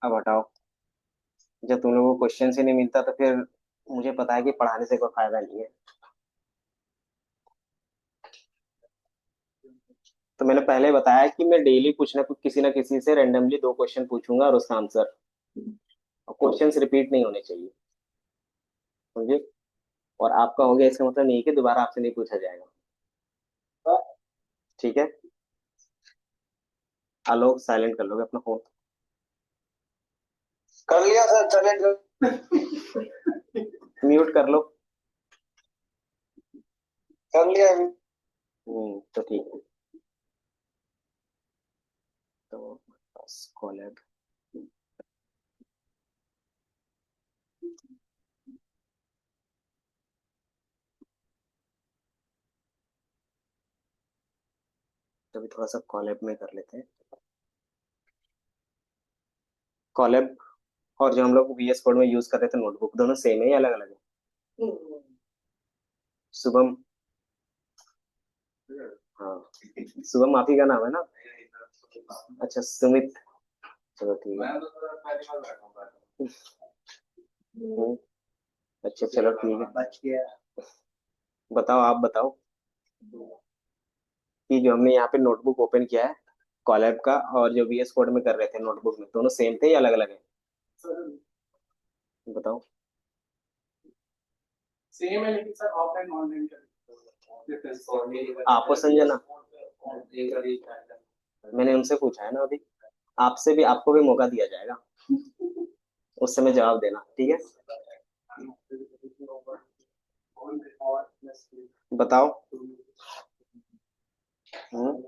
अब हटाओ। जब तुम लोगों को क्वेश्चन ही नहीं मिलता तो फिर मुझे पता है कि पढ़ाने से कोई फायदा नहीं है। तो मैंने पहले बताया कि मैं डेली कुछ ना कुछ किसी ना किसी से रेंडमली दो क्वेश्चन पूछूंगा और उसका आंसर। और क्वेश्चंस रिपीट नहीं होने चाहिए। समझे? और आपका हो गया इसका मतलब नहीं कि दोबारा आपसे नहीं पूछा जाएगा। ठीक है। आलोक साइलेंट कर लोगे अपना फोन? कर लिया सर, चलेंगे। म्यूट कर लो। कर लिया अभी। तो ठीक है। तो बस कॉल। तो अभी थोड़ा सा कॉलेब में कर लेते हैं। कॉलेब और जो हम लोग VS कोड में यूज कर रहे थे नोटबुक, दोनों सेम है या अलग अलग है? शुभम। हाँ, शुभम आप ही का नाम है ना? अच्छा, सुमित। चलो ठीक है। हम्म, अच्छा चलो ठीक है, बच गया। बताओ, आप बताओ कि जो हमने यहाँ पे नोटबुक ओपन किया है कॉलेब का, और जो VS कोड में कर रहे थे नोटबुक में, दोनों सेम थे या अलग अलग है? बताओ। सेम है लेकिन सर ऑफलाइन ऑनलाइन का आपको समझे ना। मैंने उनसे पूछा है ना अभी। आपसे भी, आपको भी मौका दिया जाएगा उस समय जवाब देना, ठीक है? बताओ। हम्म,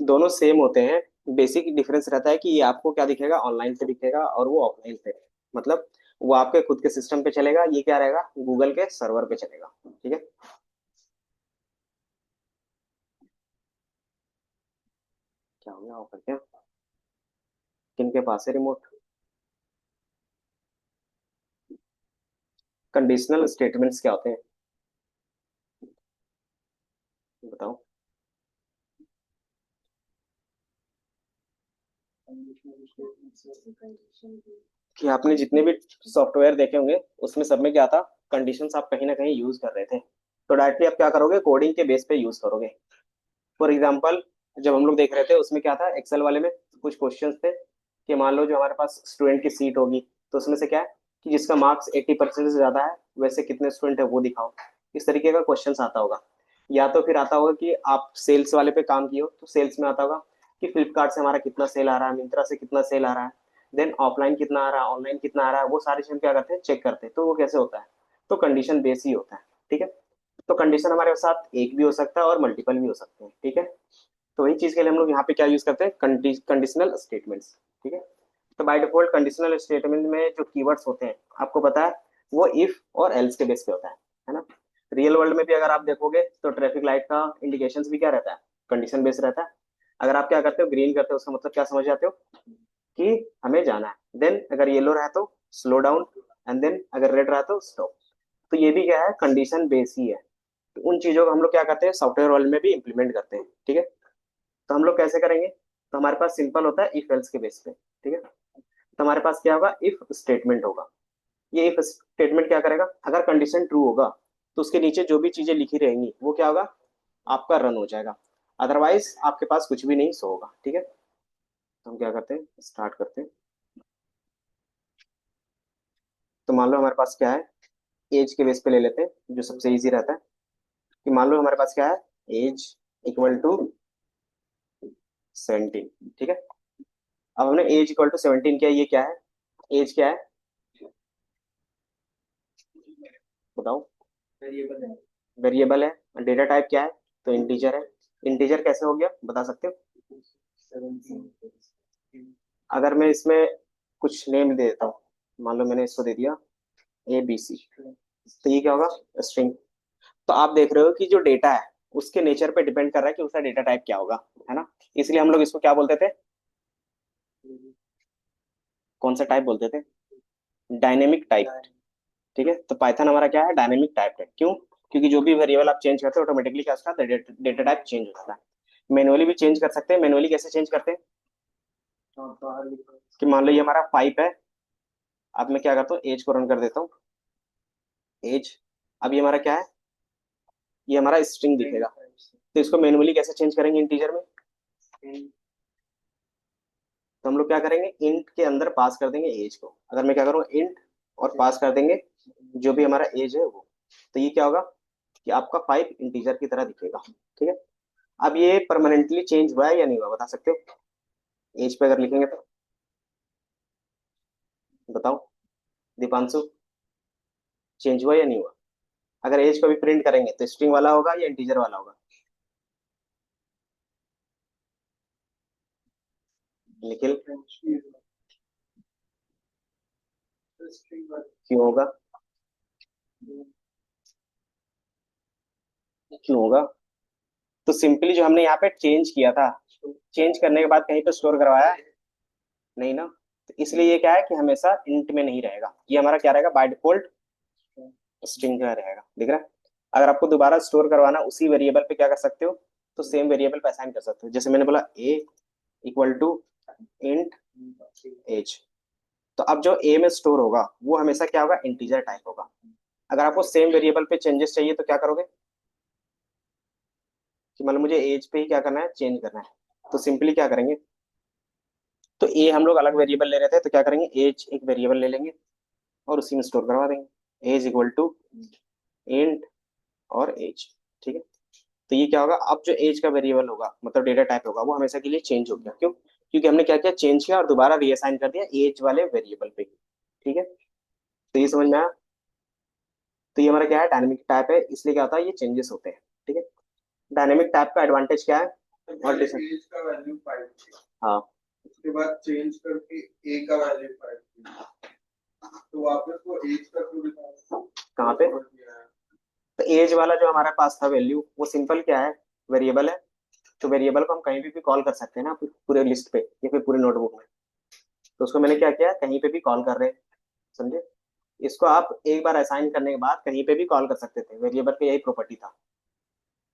दोनों सेम होते हैं। बेसिक डिफरेंस रहता है कि ये आपको क्या दिखेगा, ऑनलाइन पे दिखेगा और वो ऑफलाइन पे। मतलब वो आपके खुद के सिस्टम पे चलेगा, ये क्या रहेगा, गूगल के सर्वर पे चलेगा। ठीक है। क्या हो गया ऑफर क्या? किनके पास है रिमोट? कंडीशनल स्टेटमेंट्स क्या होते हैं? बताओ। कि आपने जितने भी सॉफ्टवेयर देखे होंगे उसमें सब में क्या था, कंडीशंस आप कहीं ना कहीं यूज कर रहे थे। तो डायरेक्टली आप क्या करोगे, कोडिंग के बेस पे यूज करोगे। फॉर एग्जाम्पल, जब हम लोग देख रहे थे उसमें क्या था, एक्सेल वाले में कुछ क्वेश्चंस थे कि मान लो जो हमारे पास स्टूडेंट की सीट होगी, तो उसमें से क्या है कि जिसका मार्क्स 80% से ज्यादा है वैसे कितने स्टूडेंट है वो दिखाओ। इस तरीके का क्वेश्चन आता होगा। या तो फिर आता होगा कि आप सेल्स वाले पे काम किए हो, तो सेल्स में आता होगा कि फ्लिपकार्ट से हमारा कितना सेल आ रहा है, मिंत्रा से कितना सेल आ रहा है, देन ऑफलाइन कितना आ रहा है, ऑनलाइन कितना आ रहा है, वो सारी चीज हम क्या करते हैं, चेक करते हैं। तो वो कैसे होता है? तो कंडीशन बेस ही होता है। ठीक है। तो कंडीशन हमारे साथ एक भी हो सकता है और मल्टीपल भी हो सकते हैं। ठीक है। तो वही चीज के लिए हम लोग यहाँ पे क्या यूज करते हैं, कंडीशनल स्टेटमेंट्स। ठीक है। तो बाय डिफॉल्ट कंडीशनल स्टेटमेंट में जो कीवर्ड्स होते हैं आपको पता है, वो इफ और एल्स के बेस पे होता है ना? रियल वर्ल्ड में भी अगर आप देखोगे तो ट्रैफिक लाइट का इंडिकेशन भी क्या रहता है, कंडीशन बेस्ड रहता है। अगर आप क्या करते हो, ग्रीन करते हो, उसका मतलब क्या समझ जाते हो कि हमें जाना है। देन अगर येलो रहा तो स्लो डाउन, एंड देन अगर रेड रहा तो स्टॉप। तो ये भी क्या है, कंडीशन बेस ही है। तो उन चीजों को हम लोग क्या करते हैं, सॉफ्टवेयर वर्ल्ड में भी इंप्लीमेंट करते हैं। ठीक है। तो हम लोग कैसे करेंगे? तो हमारे पास सिंपल होता है इफ एल्स के बेस पे। ठीक है। तो हमारे पास क्या होगा, इफ स्टेटमेंट होगा। ये इफ स्टेटमेंट क्या करेगा, अगर कंडीशन ट्रू होगा तो उसके नीचे जो भी चीजें लिखी रहेंगी वो क्या होगा, आपका रन हो जाएगा। अदरवाइज आपके पास कुछ भी नहीं शो होगा। ठीक है। तो हम क्या करते हैं, स्टार्ट करते हैं। तो मान लो हमारे पास क्या है, एज के बेस पे ले लेते हैं जो सबसे इजी रहता है। कि मान लो हमारे पास क्या है, एज इक्वल टू 17। ठीक है। अब हमने एज इक्वल टू 17 किया, ये क्या है, एज क्या है, बताओ? वेरिएबल है। डेटा टाइप क्या है, तो इंटीजर है। इंटीजर कैसे हो गया, बता सकते हो? अगर मैं इसमें कुछ नेम दे देता हूँ, मान लो मैंने इसको दे दिया ABC, तो ये क्या होगा, स्ट्रिंग। तो आप देख रहे हो कि जो डेटा है उसके नेचर पे डिपेंड कर रहा है कि उसका डेटा टाइप क्या होगा, है ना? इसलिए हम लोग इसको क्या बोलते थे, कौन सा टाइप बोलते थे, डायनेमिक टाइप। ठीक है। तो पाइथन हमारा क्या है, डायनेमिक टाइप है। क्यों? क्योंकि जो भी वेरिएबल आप चेंज करते हो ऑटोमेटिकली क्या उसका डेटा टाइप चेंज हो जाता है। मैनुअली भी चेंज कर सकते हैं। मैनुअली कैसे चेंज करते हैं? कि मान लो ये हमारा 5 है। अब मैं क्या करता हूँ, एज को रन कर देता हूँ। एज, अब ये हमारा क्या है, ये हमारा स्ट्रिंग दिखेगा। तो इसको मैन्युअली कैसे चेंज करेंगे इंटीजर में? तो हम लोग क्या करेंगे, इंट के अंदर पास कर देंगे एज को। अगर मैं क्या करूँ, इंट और पास कर देंगे जो भी हमारा एज है वो, तो ये क्या होगा कि आपका 5 इंटीजर की तरह दिखेगा। ठीक है। अब ये परमानेंटली चेंज हुआ है या नहीं हुआ, बता सकते हो? एज पे अगर लिखेंगे तो बताओ दीपांशु, चेंज हुआ या नहीं हुआ? अगर एज को भी प्रिंट करेंगे तो स्ट्रिंग वाला होगा या इंटीजर वाला होगा? निखिल, क्यों होगा? क्यों होगा? तो सिंपली जो हमने यहाँ पे चेंज किया था, चेंज करने के बाद कहीं पे स्टोर करवाया नहीं ना, तो इसलिए ये क्या है कि हमेशा इंट में नहीं रहेगा, ये हमारा क्या रहेगा, बाय डिफॉल्ट स्ट्रिंग का रहेगा। दिख रहा है? अगर आपको दोबारा स्टोर करवाना उसी वेरिएबल पे, क्या कर सकते हो, तो सेम वेरिएबल पे असाइन कर सकते हो। जैसे मैंने बोला ए इक्वल टू इंट एज, तो अब जो ए में स्टोर होगा वो हमेशा क्या होगा, इंटीजर टाइप होगा। अगर आपको सेम वेरिएबल पे चेंजेस चाहिए तो क्या करोगे, कि मतलब मुझे एज पे ही क्या करना है, चेंज करना है, तो सिंपली क्या करेंगे, तो ए हम लोग अलग वेरिएबल ले रहे थे तो क्या करेंगे, एज एक वेरिएबल ले लेंगे और उसी में स्टोर करवा देंगे, एज इक्वल टू इंट और एज। ठीक है। तो ये क्या होगा, अब जो एज का वेरिएबल होगा मतलब डेटा टाइप होगा वो हमेशा के लिए चेंज हो गया। क्यों? क्योंकि हमने क्या किया, चेंज किया और दोबारा रीअसाइन कर दिया एज वाले वेरिएबल पे। ठीक है। तो ये समझ में आया? तो ये हमारा क्या है, डायनेमिक टाइप है, इसलिए क्या होता है, ये चेंजेस होते हैं। ठीक है। डायनेमिक टाइप का एडवांटेज क्या है और एज का वैल्यू 5, हाँ, उसके बाद चेंज करके ए का वैल्यू 5, तो वापस वो एज का क्यों दिखा, कहाँ पे? तो एज वाला जो हमारे पास था वैल्यू, वो सिंपल क्या है, वेरिएबल है। तो वेरिएबल को हम कहीं भी कॉल कर सकते हैं ना, पूरे लिस्ट पे या फिर पूरे नोटबुक में। तो उसको मैंने क्या किया, कहीं पे भी कॉल कर रहे हैं, समझे? इसको आप एक बार असाइन करने के बाद कहीं पे भी कॉल कर सकते थे, वेरिएबल पे यही प्रॉपर्टी था,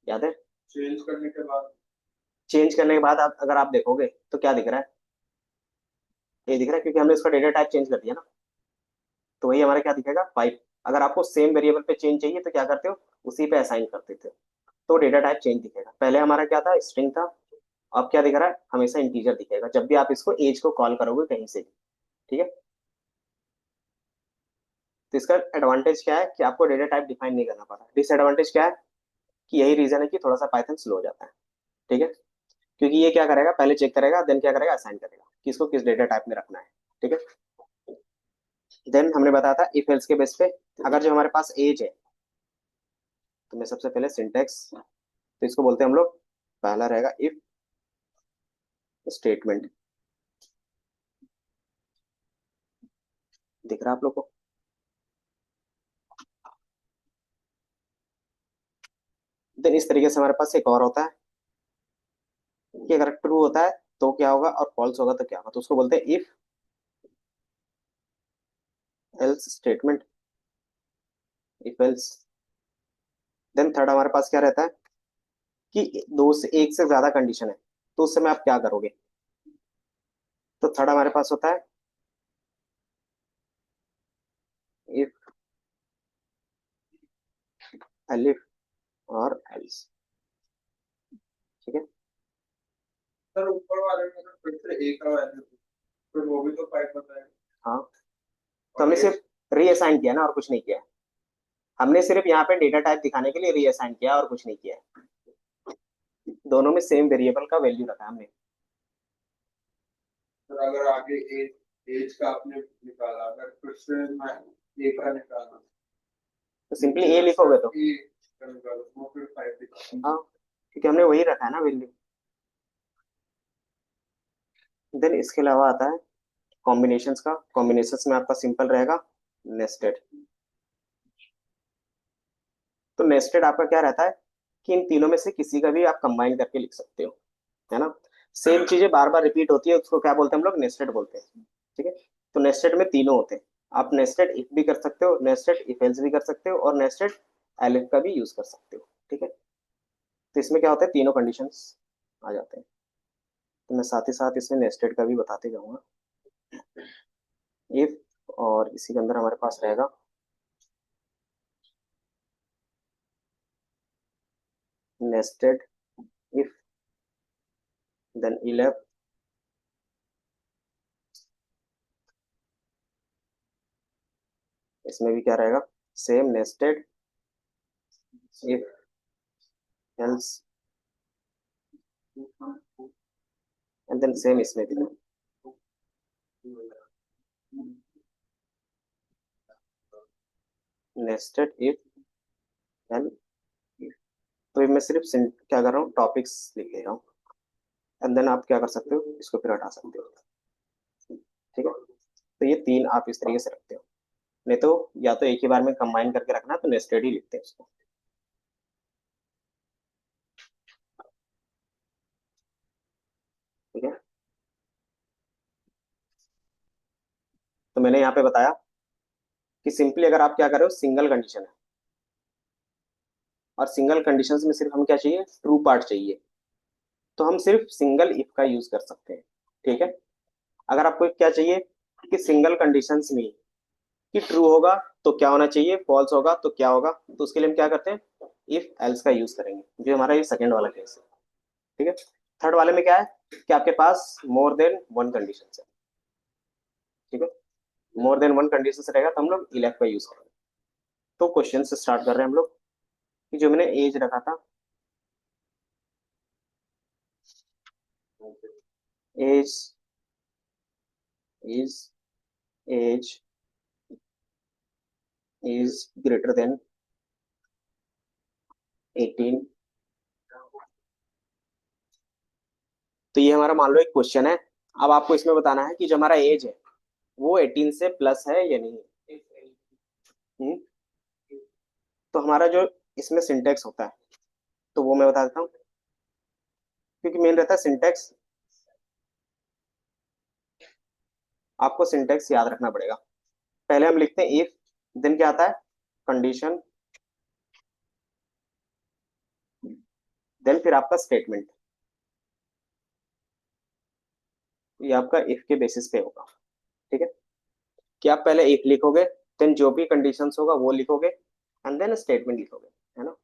याद है? चेंज करने के बाद, चेंज करने के बाद आप अगर आप देखोगे तो क्या दिख रहा है, ये दिख रहा है क्योंकि हमने इसका डेटा टाइप चेंज कर दिया ना। तो वही हमारा क्या दिखेगा, 5। अगर आपको सेम वेरिएबल पे चेंज चाहिए तो क्या करते हो, उसी पे असाइन कर देते हो, तो डेटा टाइप चेंज दिखेगा। पहले हमारा क्या था, स्ट्रिंग था, अब क्या दिख रहा है, हमेशा इंटीजर दिखेगा जब भी आप इसको एज को कॉल करोगे कहीं से भी। ठीक है। तो इसका एडवांटेज क्या है कि आपको डेटा टाइप डिफाइन नहीं करना पड़ा। डिसएडवांटेज क्या है, कि यही रीजन है कि थोड़ा सा पाइथन स्लो हो जाता है। ठीक है। क्योंकि ये क्या करेगा, पहले चेक करेगा, देन क्या करेगा, असाइन करेगा कि इसको किस डेटा टाइप में रखना है। ठीक है। देन हमने बताया था इफ एल्स के बेस पे, अगर जो हमारे पास एज है, तो मैं सबसे पहले सिंटेक्स, तो इसको बोलते हैं हम लोग, पहला रहेगा इफ स्टेटमेंट। दिख रहा है आप लोग को? देन इस तरीके से हमारे पास एक और होता है कि अगर ट्रू होता है तो क्या होगा और फॉल्स होगा तो क्या होगा, तो उसको बोलते हैं if else statement, if else. Then third हमारे पास क्या रहता है कि दो से एक से ज्यादा कंडीशन है, तो उस समय आप क्या करोगे, तो थर्ड हमारे पास होता है इफ एलिफ और एल्स। ठीक है। सर ऊपर वाले में अगर फिर से ए का वैल्यू, फिर वो भी तो 5 बताएगा। हाँ, तो हमने सिर्फ रीअसाइन किया ना, और कुछ नहीं किया। हमने सिर्फ यहाँ पे डेटा टाइप दिखाने के लिए रीअसाइन किया और कुछ नहीं किया। दोनों में सेम वेरिएबल का वैल्यू रखा हमने। तो अगर आगे एज, एज का आपने निकाला, अगर फिर से मैं ए का निकाला, तो सिंपली ए लिखोगे तो ए का निकालो, वो फिर 5 दिखाएगा। हाँ, क्योंकि हमने वही रखा है ना वैल्यू। देन इसके अलावा आता है कॉम्बिनेशंस का। कॉम्बिनेशंस में आपका सिंपल रहेगा नेस्टेड। तो नेस्टेड आपका क्या रहता है कि इन तीनों में से किसी का भी आप कंबाइन करके लिख सकते हो, है ना? सेम चीजें बार बार रिपीट होती है, उसको क्या बोलते हैं हम लोग, नेस्टेड बोलते हैं। ठीक है। तो नेस्टेड में तीनों होते हैं। आप नेस्टेड इफ भी कर सकते हो, नेस्टेड इफ एल्स भी कर सकते हो, और नेस्टेड एलिफ का भी यूज कर सकते हो। ठीक है। तो इसमें क्या होता है, तीनों कंडीशंस आ जाते हैं। तो मैं साथ ही साथ इसमें नेस्टेड का भी बताते जाऊंगा। इफ, और इसी के अंदर हमारे पास रहेगा नेस्टेड इफ, देन इलेफ, इसमें भी क्या रहेगा, same nested if else, and then same इसमें भी नेस्टेड इफ एंड, तो ये मैं सिर्फ क्या कर रहा हूँ, टॉपिक्स लिख ले रहा हूँ, एंड देन आप क्या कर सकते हो, इसको फिर हटा सकते हो। ठीक है, तो ये तीन आप इस तरीके से रखते हो। नहीं तो या तो एक ही बार में कंबाइन करके रखना है, तो नेस्टेड ही लिखते हैं उसको। ठीक है, तो मैंने यहाँ पे बताया कि सिंपली अगर आप क्या कर रहे हो, सिंगल कंडीशन है, और सिंगल कंडीशंस में सिर्फ हम क्या चाहिए, ट्रू पार्ट चाहिए, तो हम सिर्फ सिंगल इफ का यूज कर सकते हैं। ठीक है, अगर आपको क्या चाहिए कि सिंगल कंडीशंस में कि ट्रू होगा तो क्या होना चाहिए, फॉल्स होगा तो क्या होगा, तो उसके लिए हम क्या करते हैं, इफ एल्स का यूज करेंगे, जो हमारा ये सेकंड वाला केस है। ठीक है, थर्ड वाले में क्या है कि आपके पास मोर देन वन कंडीशन है। ठीक है, मोर देन वन कंडीशन से रहेगा तो हम लोग इलेक्ट का यूज करेंगे। तो क्वेश्चन से स्टार्ट कर रहे हैं हम लोग, कि जो मैंने एज रखा था, age is age is greater than 18। तो ये हमारा मान लो एक क्वेश्चन है। अब आपको इसमें बताना है कि जो हमारा एज है वो 18 से प्लस है या नहीं। हम्म, तो हमारा जो इसमें सिंटेक्स होता है, तो वो मैं बता देता हूँ, क्योंकि मेन रहता है सिंटेक्स, आपको सिंटेक्स याद रखना पड़ेगा। पहले हम लिखते हैं इफ, देन क्या आता है, कंडीशन, देन फिर आपका स्टेटमेंट। ये आपका इफ के बेसिस पे होगा। ठीक है, कि आप पहले इफ लिखोगे, देन जो भी कंडीशंस होगा वो लिखोगे, एंड देन स्टेटमेंट लिखोगे, है ना।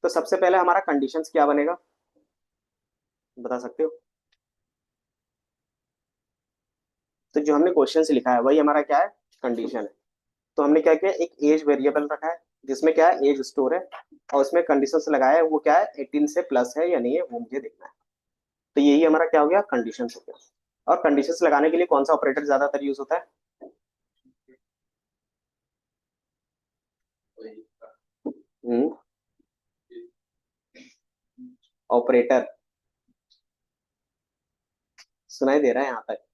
तो सबसे पहले हमारा कंडीशंस क्या बनेगा, बता सकते हो। तो जो हमने क्वेश्चन से लिखा है वही हमारा क्या है, कंडीशन है। तो हमने क्या किया, एक एज वेरिएबल रखा है जिसमें क्या है, एज स्टोर है, और उसमें कंडीशंस लगाया है, वो क्या है, 18 से प्लस है या नहीं है, वो मुझे देखना है। तो यही हमारा क्या हो गया, कंडीशंस हो गया। और कंडीशंस लगाने के लिए कौन सा ऑपरेटर ज्यादातर यूज होता है, ऑपरेटर, सुनाई दे रहा है यहाँ तक,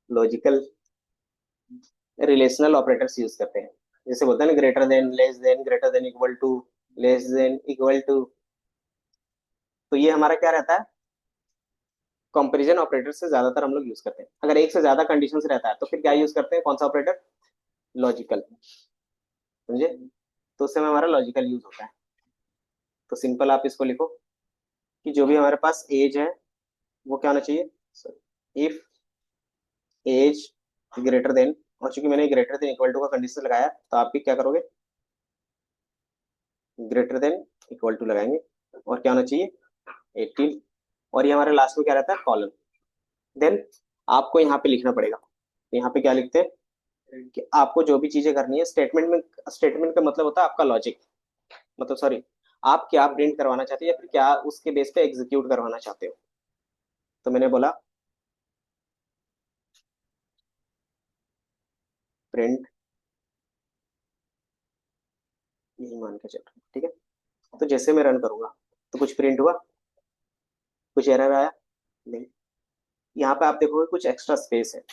लॉजिकल रिलेशनल ऑपरेटर्स यूज करते हैं। जैसे बोलते हैं ना, greater than, less than, greater than equal to, less than equal to. तो ये हमारा क्या रहता है, कंपैरिजन ऑपरेटर से ज्यादातर हम लोग यूज करते हैं। अगर एक से ज्यादा कंडीशंस रहता है तो फिर क्या यूज करते हैं, कौन सा ऑपरेटर, लॉजिकल, समझे। तो उस समय हमारा लॉजिकल यूज होता है। तो सिंपल आप इसको लिखो कि जो भी हमारे पास एज है वो क्या होना चाहिए, इफ एज ग्रेटर देन, और चूंकि मैंने ग्रेटर देन इक्वल टू का कंडीशन लगाया, तो आप भी क्या करोगे, ग्रेटर देन इक्वल टू लगाएंगे, और क्या होना चाहिए, 18। और ये हमारे लास्ट में क्या रहता है, कॉलन। देन आपको यहाँ पे लिखना पड़ेगा, यहाँ पे क्या लिखते हैं कि आपको जो भी चीजें करनी है स्टेटमेंट में, स्टेटमेंट का मतलब होता है आपका लॉजिक, मतलब सॉरी, आप क्या प्रिंट करवाना चाहते हो या फिर क्या उसके बेस पे एग्जीक्यूट करवाना चाहते हो। तो मैंने बोला प्रिंट, यही मान के चल रहा है। ठीक है, तो जैसे मैं रन करूंगा तो कुछ प्रिंट हुआ, कुछ एरर आया, नहीं। यहाँ पे आप देखोगे कुछ एक्स्ट्रा स्पेस है,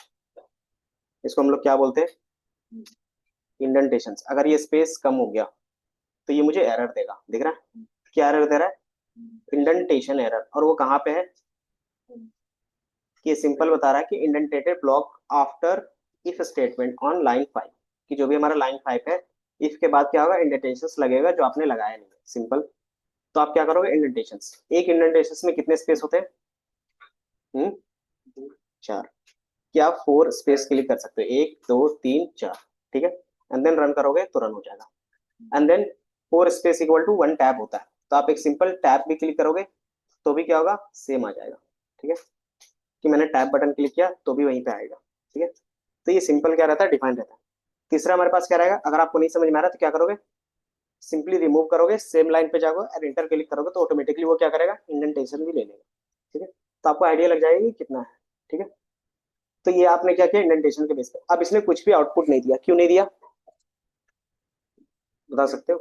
इसको हम लोग क्या बोलते हैं, इंडेंटेशन। अगर ये स्पेस कम हो गया तो ये मुझे एरर देगा, दिख रहा है, क्या एरर दे रहा है, इंडेंटेशन एरर। और वो कहाँ पे है, कि ये सिंपल बता रहा है कि indentated block after if statement on line 5, कि जो भी हमारा लाइन 5 है, इफ के बाद क्या होगा, इंडेंटेशन लगेगा जो आपने लगाया नहीं, सिंपल। तो आप क्या करोगे, इंडेंटेशन। एक इंडेंटेशन में कितने स्पेस होते हैं? चार। क्या आप 4 स्पेस क्लिक कर सकते हो? 1 2 3 4, ठीक है। एंड देन रन करोगे तो रन हो जाएगा। And then 4 space equal to 1 tab होता है, तो आप एक सिंपल टैब भी क्लिक करोगे तो भी क्या होगा, सेम आ जाएगा। ठीक है, कि मैंने टैब बटन क्लिक किया तो भी वहीं पे आएगा। ठीक है, तो ये सिंपल क्या रहता है, डिफाइन रहता है। तीसरा हमारे पास क्या रहेगा, अगर आपको नहीं समझ में आ रहा तो क्या करोगे, सिंपली रिमूव करोगे, सेम लाइन पे जाओगे और इंटर क्लिक करोगे तो ऑटोमेटिकली वो क्या करेगा, इंडेंटेशन भी ले लेगा। ठीक है, तो आपको आइडिया लग जाएगा कि कितना है। ठीक है, तो ये आपने क्या किया, इंडेंटेशन के बेस पे। अब इसने कुछ भी आउटपुट नहीं दिया, क्यों नहीं दिया, बता सकते हो?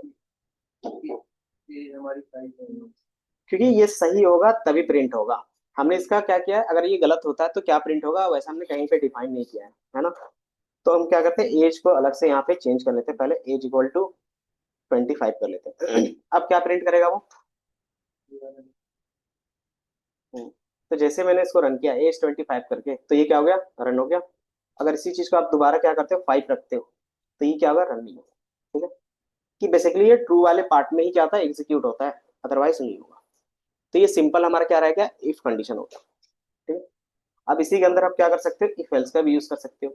क्योंकि ये सही होगा तभी प्रिंट होगा। हमने इसका क्या किया है, अगर ये गलत होता है तो क्या प्रिंट होगा, वैसा हमने कहीं पे डिफाइन नहीं किया है ना। तो हम क्या करते हैं, एज को अलग से यहाँ पे चेंज कर लेते हैं। पहले एज इक्वल टू 25 कर लेते हैं। अब क्या प्रिंट करेगा वो? तो जैसे मैंने इसको रन किया एज 25 करके, तो ये क्या हो गया, रन हो गया। अगर इसी चीज को आप दोबारा क्या करते हो, 5 रखते हो, तो ये क्या होगा, रन नहीं होगा। ठीक है, कि बेसिकली ये ट्रू वाले पार्ट में ही क्या होता है, एग्जीक्यूट होता है, अदरवाइज नहीं होगा। तो ये सिंपल हमारा क्या रहेगा, इफ कंडीशन होगा। ठीक है, अब इसी के अंदर आप क्या कर सकते हो, इफ एल्स का भी यूज कर सकते हो।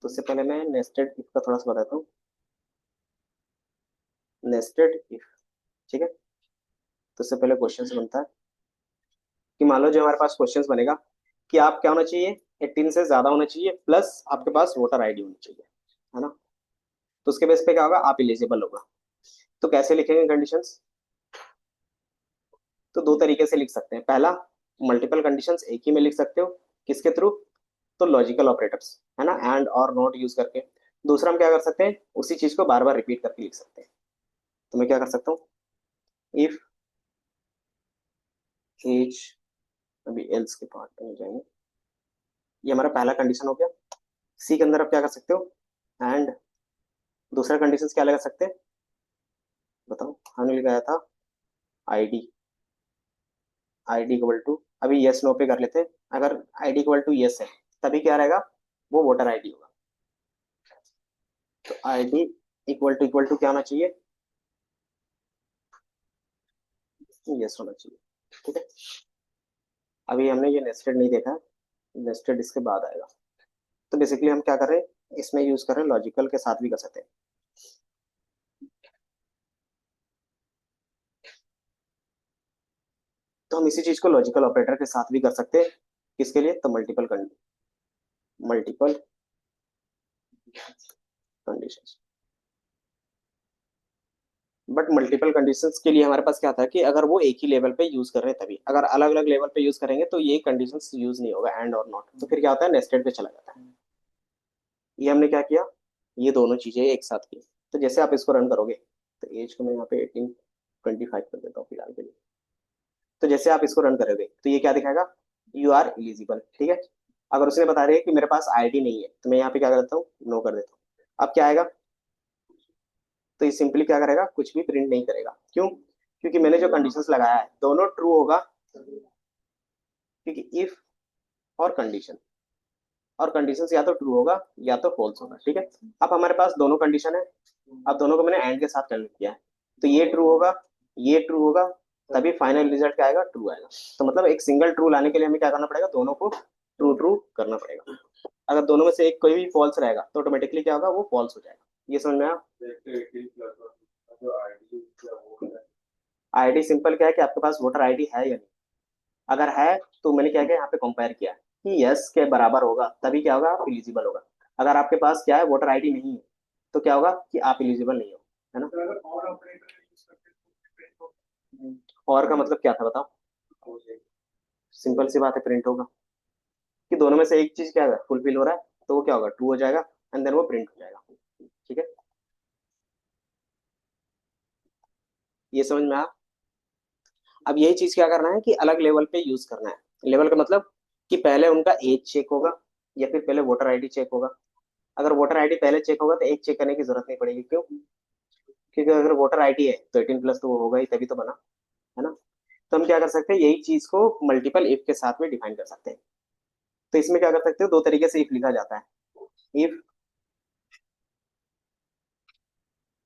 तो उससे पहले मैं नेस्टेड इफ का थोड़ा सा बताता हूँ। नेस्टेड इफ, ठीक है। तो उससे पहले क्वेश्चन से बनता है कि मान लो जो हमारे पास क्वेश्चन बनेगा कि आप क्या होना चाहिए, 18 से ज्यादा होना चाहिए, प्लस आपके पास वोटर आईडी होनी चाहिए, है ना। तो उसके बेस पे क्या होगा, आप इलिजिबल होगा। तो कैसे लिखेंगे कंडीशंस, तो दो तरीके से लिख सकते हैं। पहला, मल्टीपल कंडीशंस एक ही में लिख सकते हो, किसके थ्रू, तो लॉजिकल ऑपरेटर्स, है ना, एंड और नॉट यूज करके। दूसरा हम क्या कर सकते हैं, उसी चीज को बार बार रिपीट करके लिख सकते हैं। तो मैं क्या कर सकता हूँ, इफ एज, अभी एल्स के पार्ट में जाएंगे। ये हमारा पहला कंडीशन हो गया। सी के अंदर आप क्या कर सकते हो, एंड दूसरा कंडीशन क्या लगा सकते हैं, बताओ। हमने लगाया था आईडी, आईडी इक्वल टू, अभी यस नो पे कर लेते हैं। अगर आईडी इक्वल टू यस है तभी क्या रहेगा, वो वोटर आईडी होगा। तो आईडी इक्वल टू क्या होना चाहिए, यस होना चाहिए। ठीक है, अभी हमने ये नेस्टेड नहीं देखा, नेस्टेड इसके बाद आएगा। तो बेसिकली हम क्या कर रहे हैं, इसमें यूज कर रहे हैं, लॉजिकल के साथ भी कर सकते हैं। तो हम इसी चीज को लॉजिकल ऑपरेटर के साथ भी कर सकते हैं, किसके लिए, तो multiple conditions. But multiple conditions के लिए हमारे पास क्या था कि अगर वो एक ही लेवल पे यूज कर रहे हैं तभी, अगर अलग अलग लेवल पे यूज करेंगे तो ये कंडीशंस यूज नहीं होगा, एंड और नॉट, तो फिर क्या होता है, नेस्टेड पे चला जाता है। ये हमने क्या किया, ये दोनों चीजें एक साथ की। तो जैसे आप इसको रन करोगे, तो एज को मैं यहाँ पे 18 25 कर देता हूँ फिलहाल के लिए। तो जैसे आप इसको रन करोगे तो ये क्या दिखाएगा, यू आर एलिजिबल। ठीक है, अगर उसने बता रहे कि मेरे पास आईडी नहीं है तो मैं यहाँ पे क्या करता हूँ, नो कर देता हूँ। अब क्या आएगा, तो ये सिंपली क्या करेगा, कुछ भी प्रिंट नहीं करेगा। क्यों, क्योंकि मैंने जो कंडीशंस लगाया है दोनों ट्रू होगा, क्योंकि इफ और कंडीशन, और कंडीशंस या तो ट्रू होगा या तो फॉल्स होगा। ठीक है, अब हमारे पास दोनों कंडीशन है। अब दोनों को मैंने एंड के साथ कनेक्ट किया है, तो ये ट्रू होगा, ये ट्रू होगा, तभी फाइनल रिजल्ट क्या आएगा, ट्रू आएगा। तो मतलब एक सिंगल ट्रू लाने के लिए हमें क्या करना पड़ेगा, दोनों को ट्रू ट्रू करना पड़ेगा। अगर दोनों में से एक कोई भी फॉल्स रहेगा तो ऑटोमेटिकली क्या होगा, वो फॉल्स हो जाएगा। ये समझ में आया? आईडी सिंपल क्या है कि आपके पास वोटर आईडी है या नहीं। अगर है तो मैंने क्या किया, यहाँ पे कंपेयर किया कि यस के बराबर होगा तभी क्या होगा, आप इलिजिबल होगा। अगर आपके पास क्या है, वोटर आईडी नहीं है, तो क्या होगा कि आप इलिजिबल नहीं हो, है ना। और का मतलब क्या था बताओ, सिंपल सी बात है, प्रिंट होगा। कि दोनों में से एक चीज क्या है, फुलफिल हो रहा है, तो वो क्या होगा, ट्रू हो जाएगा, एंड देन वो प्रिंट हो जाएगा। ठीक है, ये समझ में आया। अब यही चीज क्या करना है कि अलग लेवल पे यूज करना है। लेवल का मतलब कि पहले उनका एज चेक होगा या फिर पहले वोटर आईडी चेक होगा। अगर वोटर आईडी पहले चेक होगा तो एज चेक करने की जरूरत नहीं पड़ेगी। क्यों, क्योंकि अगर वोटर आईडी है तो 18 प्लस तो वो होगा ही, तभी तो बना, है ना। तो हम क्या कर सकते हैं, यही चीज को मल्टीपल इफ के साथ में डिफाइन कर सकते हैं। तो इसमें क्या कर सकते हो, दो तरीके से इफ लिखा जाता है। If,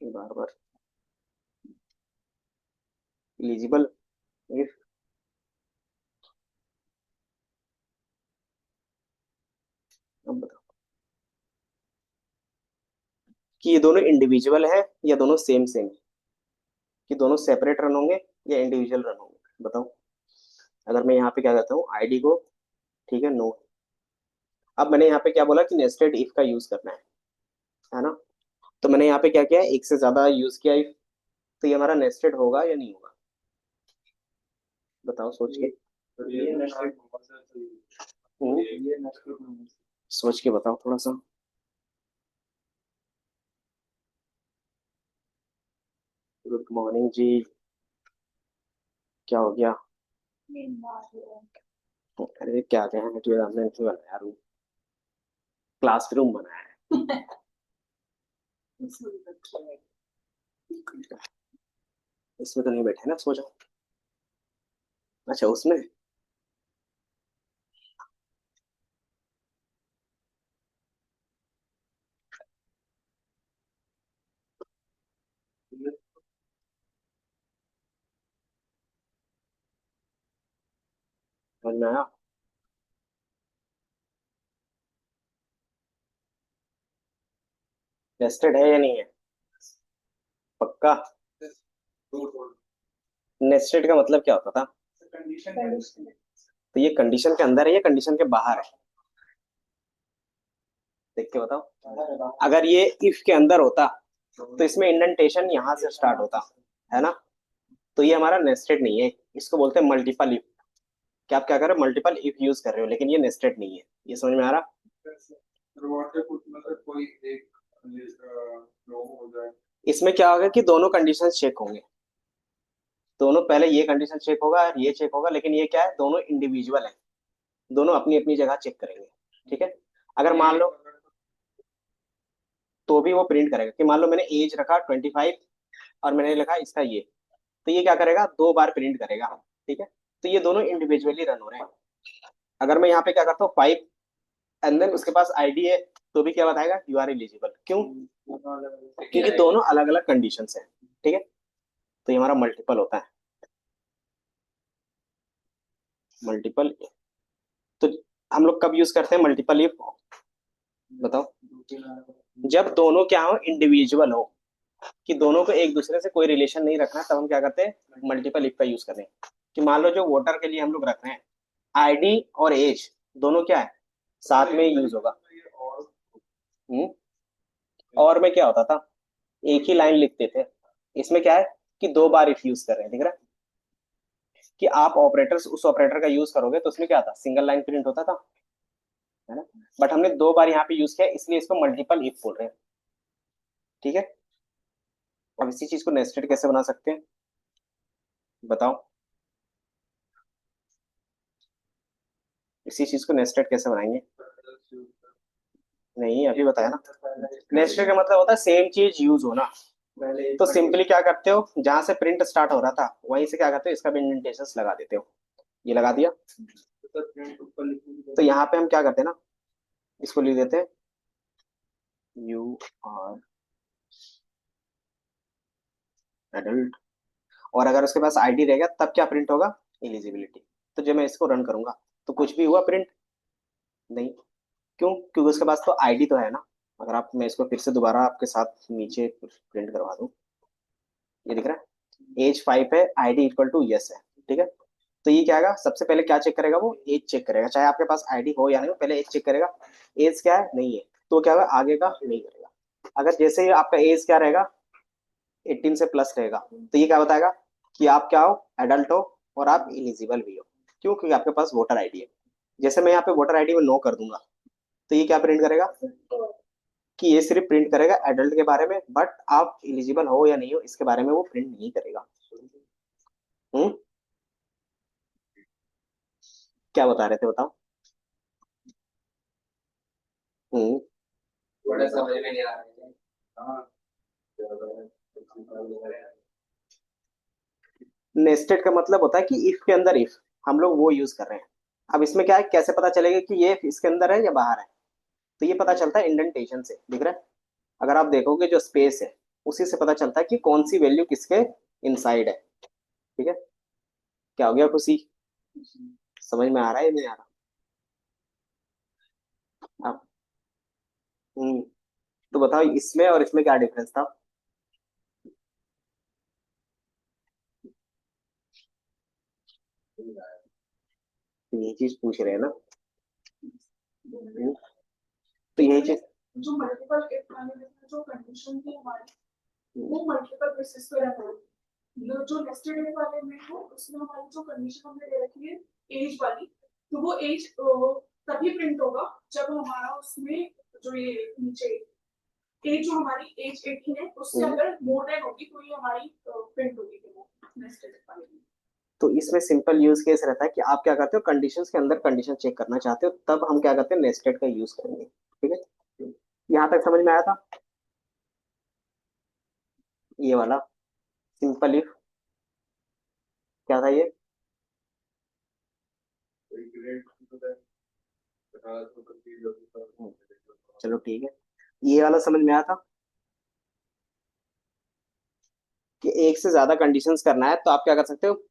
bar bar, eligible if, अब बताओ कि ये दोनों इंडिविजुअल है या दोनों सेम सेम है, कि दोनों सेपरेट रन होंगे या इंडिविजुअल रन होंगे, बताओ। अगर मैं यहाँ पे क्या करता हूँ आईडी को, ठीक है, नो। अब मैंने यहाँ पे क्या बोला कि नेस्टेड इफ का यूज करना है ना। तो मैंने यहाँ पे क्या किया, एक से ज्यादा यूज किया इफ, तो ये हमारा नेस्टेड होगा या नहीं होगा, बताओ सोच के। हम्म, सोच के बताओ थोड़ा सा। गुड मॉर्निंग जी। क्या हो गया? अरे क्या क्या है जो हमने नहीं बनाया रूम, क्लासरूम बनाया है। इसमें तो नहीं बैठे ना, सो जाओ। अच्छा उसमें। समझ में आया? नेस्टेड है या नहीं है? पक्का? नेस्टेड का मतलब क्या होता था? तो ये कंडीशन के अंदर है या कंडीशन के बाहर है? देख के बताओ। अगर ये इफ के अंदर होता तो इसमें इंडेंटेशन यहाँ से स्टार्ट होता, है ना। तो ये हमारा नेस्टेड नहीं है, इसको बोलते हैं मल्टीपल इफ। क्या आप क्या कर रहे हो, मल्टीपल इफ यूज कर रहे हो, लेकिन ये नेस्टेड नहीं है। ये समझ में आ रहा? इसमें क्या होगा कि दोनों कंडीशन चेक होंगे, दोनों, पहले ये कंडीशन चेक होगा और ये चेक होगा, लेकिन ये क्या है, दोनों इंडिविजुअल है, दोनों अपनी अपनी जगह चेक करेंगे। ठीक है। अगर मान लो, तो भी वो प्रिंट करेगा कि मान लो मैंने एज रखा 25 और मैंने लिखा इसका ये, तो ये क्या करेगा, दो बार प्रिंट करेगा। ठीक है। तो ये दोनों इंडिविजुअली रन हो रहे हैं। अगर मैं यहाँ पे क्या करता हूँ 5 एंड देन उसके पास आईडी है, तो भी क्या बताएगा, यू आर एलिजिबल। क्यों? क्योंकि दोनों अलग अलग कंडीशन है। ठीक है। तो ये हमारा मल्टीपल होता है, मल्टीपल। तो हम लोग कब यूज करते हैं मल्टीपल इफ, बताओ। जब दोनों क्या हो, इंडिविजुअल हो, कि दोनों को एक दूसरे से कोई रिलेशन नहीं रखना, तब हम क्या करते हैं, मल्टीपल इफ का यूज करते हैं। कि मान लो जो वोटर के लिए हम लोग रख रहे हैं, आईडी और एज दोनों क्या है, साथ में यूज होगा। हम्म। और में क्या होता था, एक ही लाइन लिखते थे। इसमें क्या है कि दो बार इफ यूज कर रहे हैं, दिख रहा है कि आप ऑपरेटर्स उस ऑपरेटर का यूज करोगे तो उसमें क्या था, सिंगल लाइन प्रिंट होता था, है ना। बट हमने दो बार यहाँ पे यूज किया, इसलिए इसको मल्टीपल इफ बोल रहे हैं। ठीक है। अब इसी चीज को नेस्टेड कैसे बना सकते हैं, बताओ। इसी चीज को नेस्टेड कैसे बनाएंगे? नहीं, अभी बताया ना। नेस्टेड का मतलब होता है सेम चीज यूज होना। तो सिंपली क्या करते हो, जहां से प्रिंट स्टार्ट हो रहा था वहीं से क्या करते हो, इसका भी इंडेंटेशन लगा देते हो। ये लगा दिया। तो यहाँ पे हम क्या करते हैं ना, इसको लिख देते हैं यू आर एडल्ट। और अगर उसके पास आईडी रहेगा तब क्या प्रिंट होगा, एलिजिबिलिटी। तो जब मैं इसको रन करूंगा तो कुछ भी हुआ प्रिंट नहीं। क्यों? क्योंकि उसके पास तो आईडी तो है ना। अगर आप, मैं इसको फिर से दोबारा आपके साथ नीचे प्रिंट करवा दूं, ये दिख रहा है, एज 5 है, आईडी इक्वल टू यस है। ठीक है। तो ये क्या आएगा, सबसे पहले क्या चेक करेगा, वो एज चेक करेगा, चाहे आपके पास आईडी हो या नहीं हो, पहले एज चेक करेगा। एज क्या है, नहीं है, तो क्या होगा, आगे का नहीं करेगा। अगर जैसे ही आपका एज क्या रहेगा, 18 से प्लस रहेगा, तो ये क्या बताएगा कि आप क्या हो, एडल्ट हो और आप एलिजिबल भी हो। क्यों? क्योंकि आपके पास वोटर आईडी है। जैसे मैं यहाँ पे वोटर आईडी में नो कर दूंगा, तो ये क्या प्रिंट करेगा, कि ये सिर्फ प्रिंट करेगा एडल्ट के बारे में, बट आप एलिजिबल हो या नहीं हो इसके बारे में वो प्रिंट नहीं करेगा। हम्म। क्या बता रहे थे, बताओ। हम्म। बड़े समझ में नहीं आ रहे थे। हाँ। नेस्टेड का मतलब होता है कि इफ के अंदर इफ, हम लोग वो यूज कर रहे हैं। अब इसमें क्या है, कैसे पता चलेगा कि ये इसके अंदर है या बाहर है? तो ये पता चलता है इंडेंटेशन से, दिख रहा है। अगर आप देखोगे जो स्पेस है, उसी से पता चलता है कि कौन सी वैल्यू किसके इनसाइड है। ठीक है, क्या हो गया खुशी? समझ में आ रहा है नहीं आ रहा आप? तो बताओ इसमें और इसमें क्या डिफरेंस था? तो यही चीज पूछ रहे हैं ना। हम्म, तो यही चीज। जो मल्टीपल इफ वाले में जो कंडीशन थी हमारी, वो मल्टीपल बेसिस पे रहता है। जो नेस्टेड इफ वाले में है उसमें हमारी जो कंडीशन हमने दे रखी है एज वाली, तो वो एज तभी प्रिंट होगा जब हमारा उसमें जो ये नीचे एज जो हमारी एज 18 है उससे हम्म, अगर मोर देन होगी तो ये हमारी प्रिंट होगी फिर वो नेस्टेड इफ वाले में। तो इसमें सिंपल यूज केस रहता है कि आप क्या करते हो, कंडीशंस के अंदर कंडीशन चेक करना चाहते हो, तब हम क्या करते हैं, नेस्टेड का यूज करेंगे। ठीक है, यहाँ तक समझ में आया था? ये वाला सिंपल इफ क्या था ये? चलो ठीक है, ये वाला समझ में आया था कि एक से ज्यादा कंडीशंस करना है तो आप क्या कर सकते हो,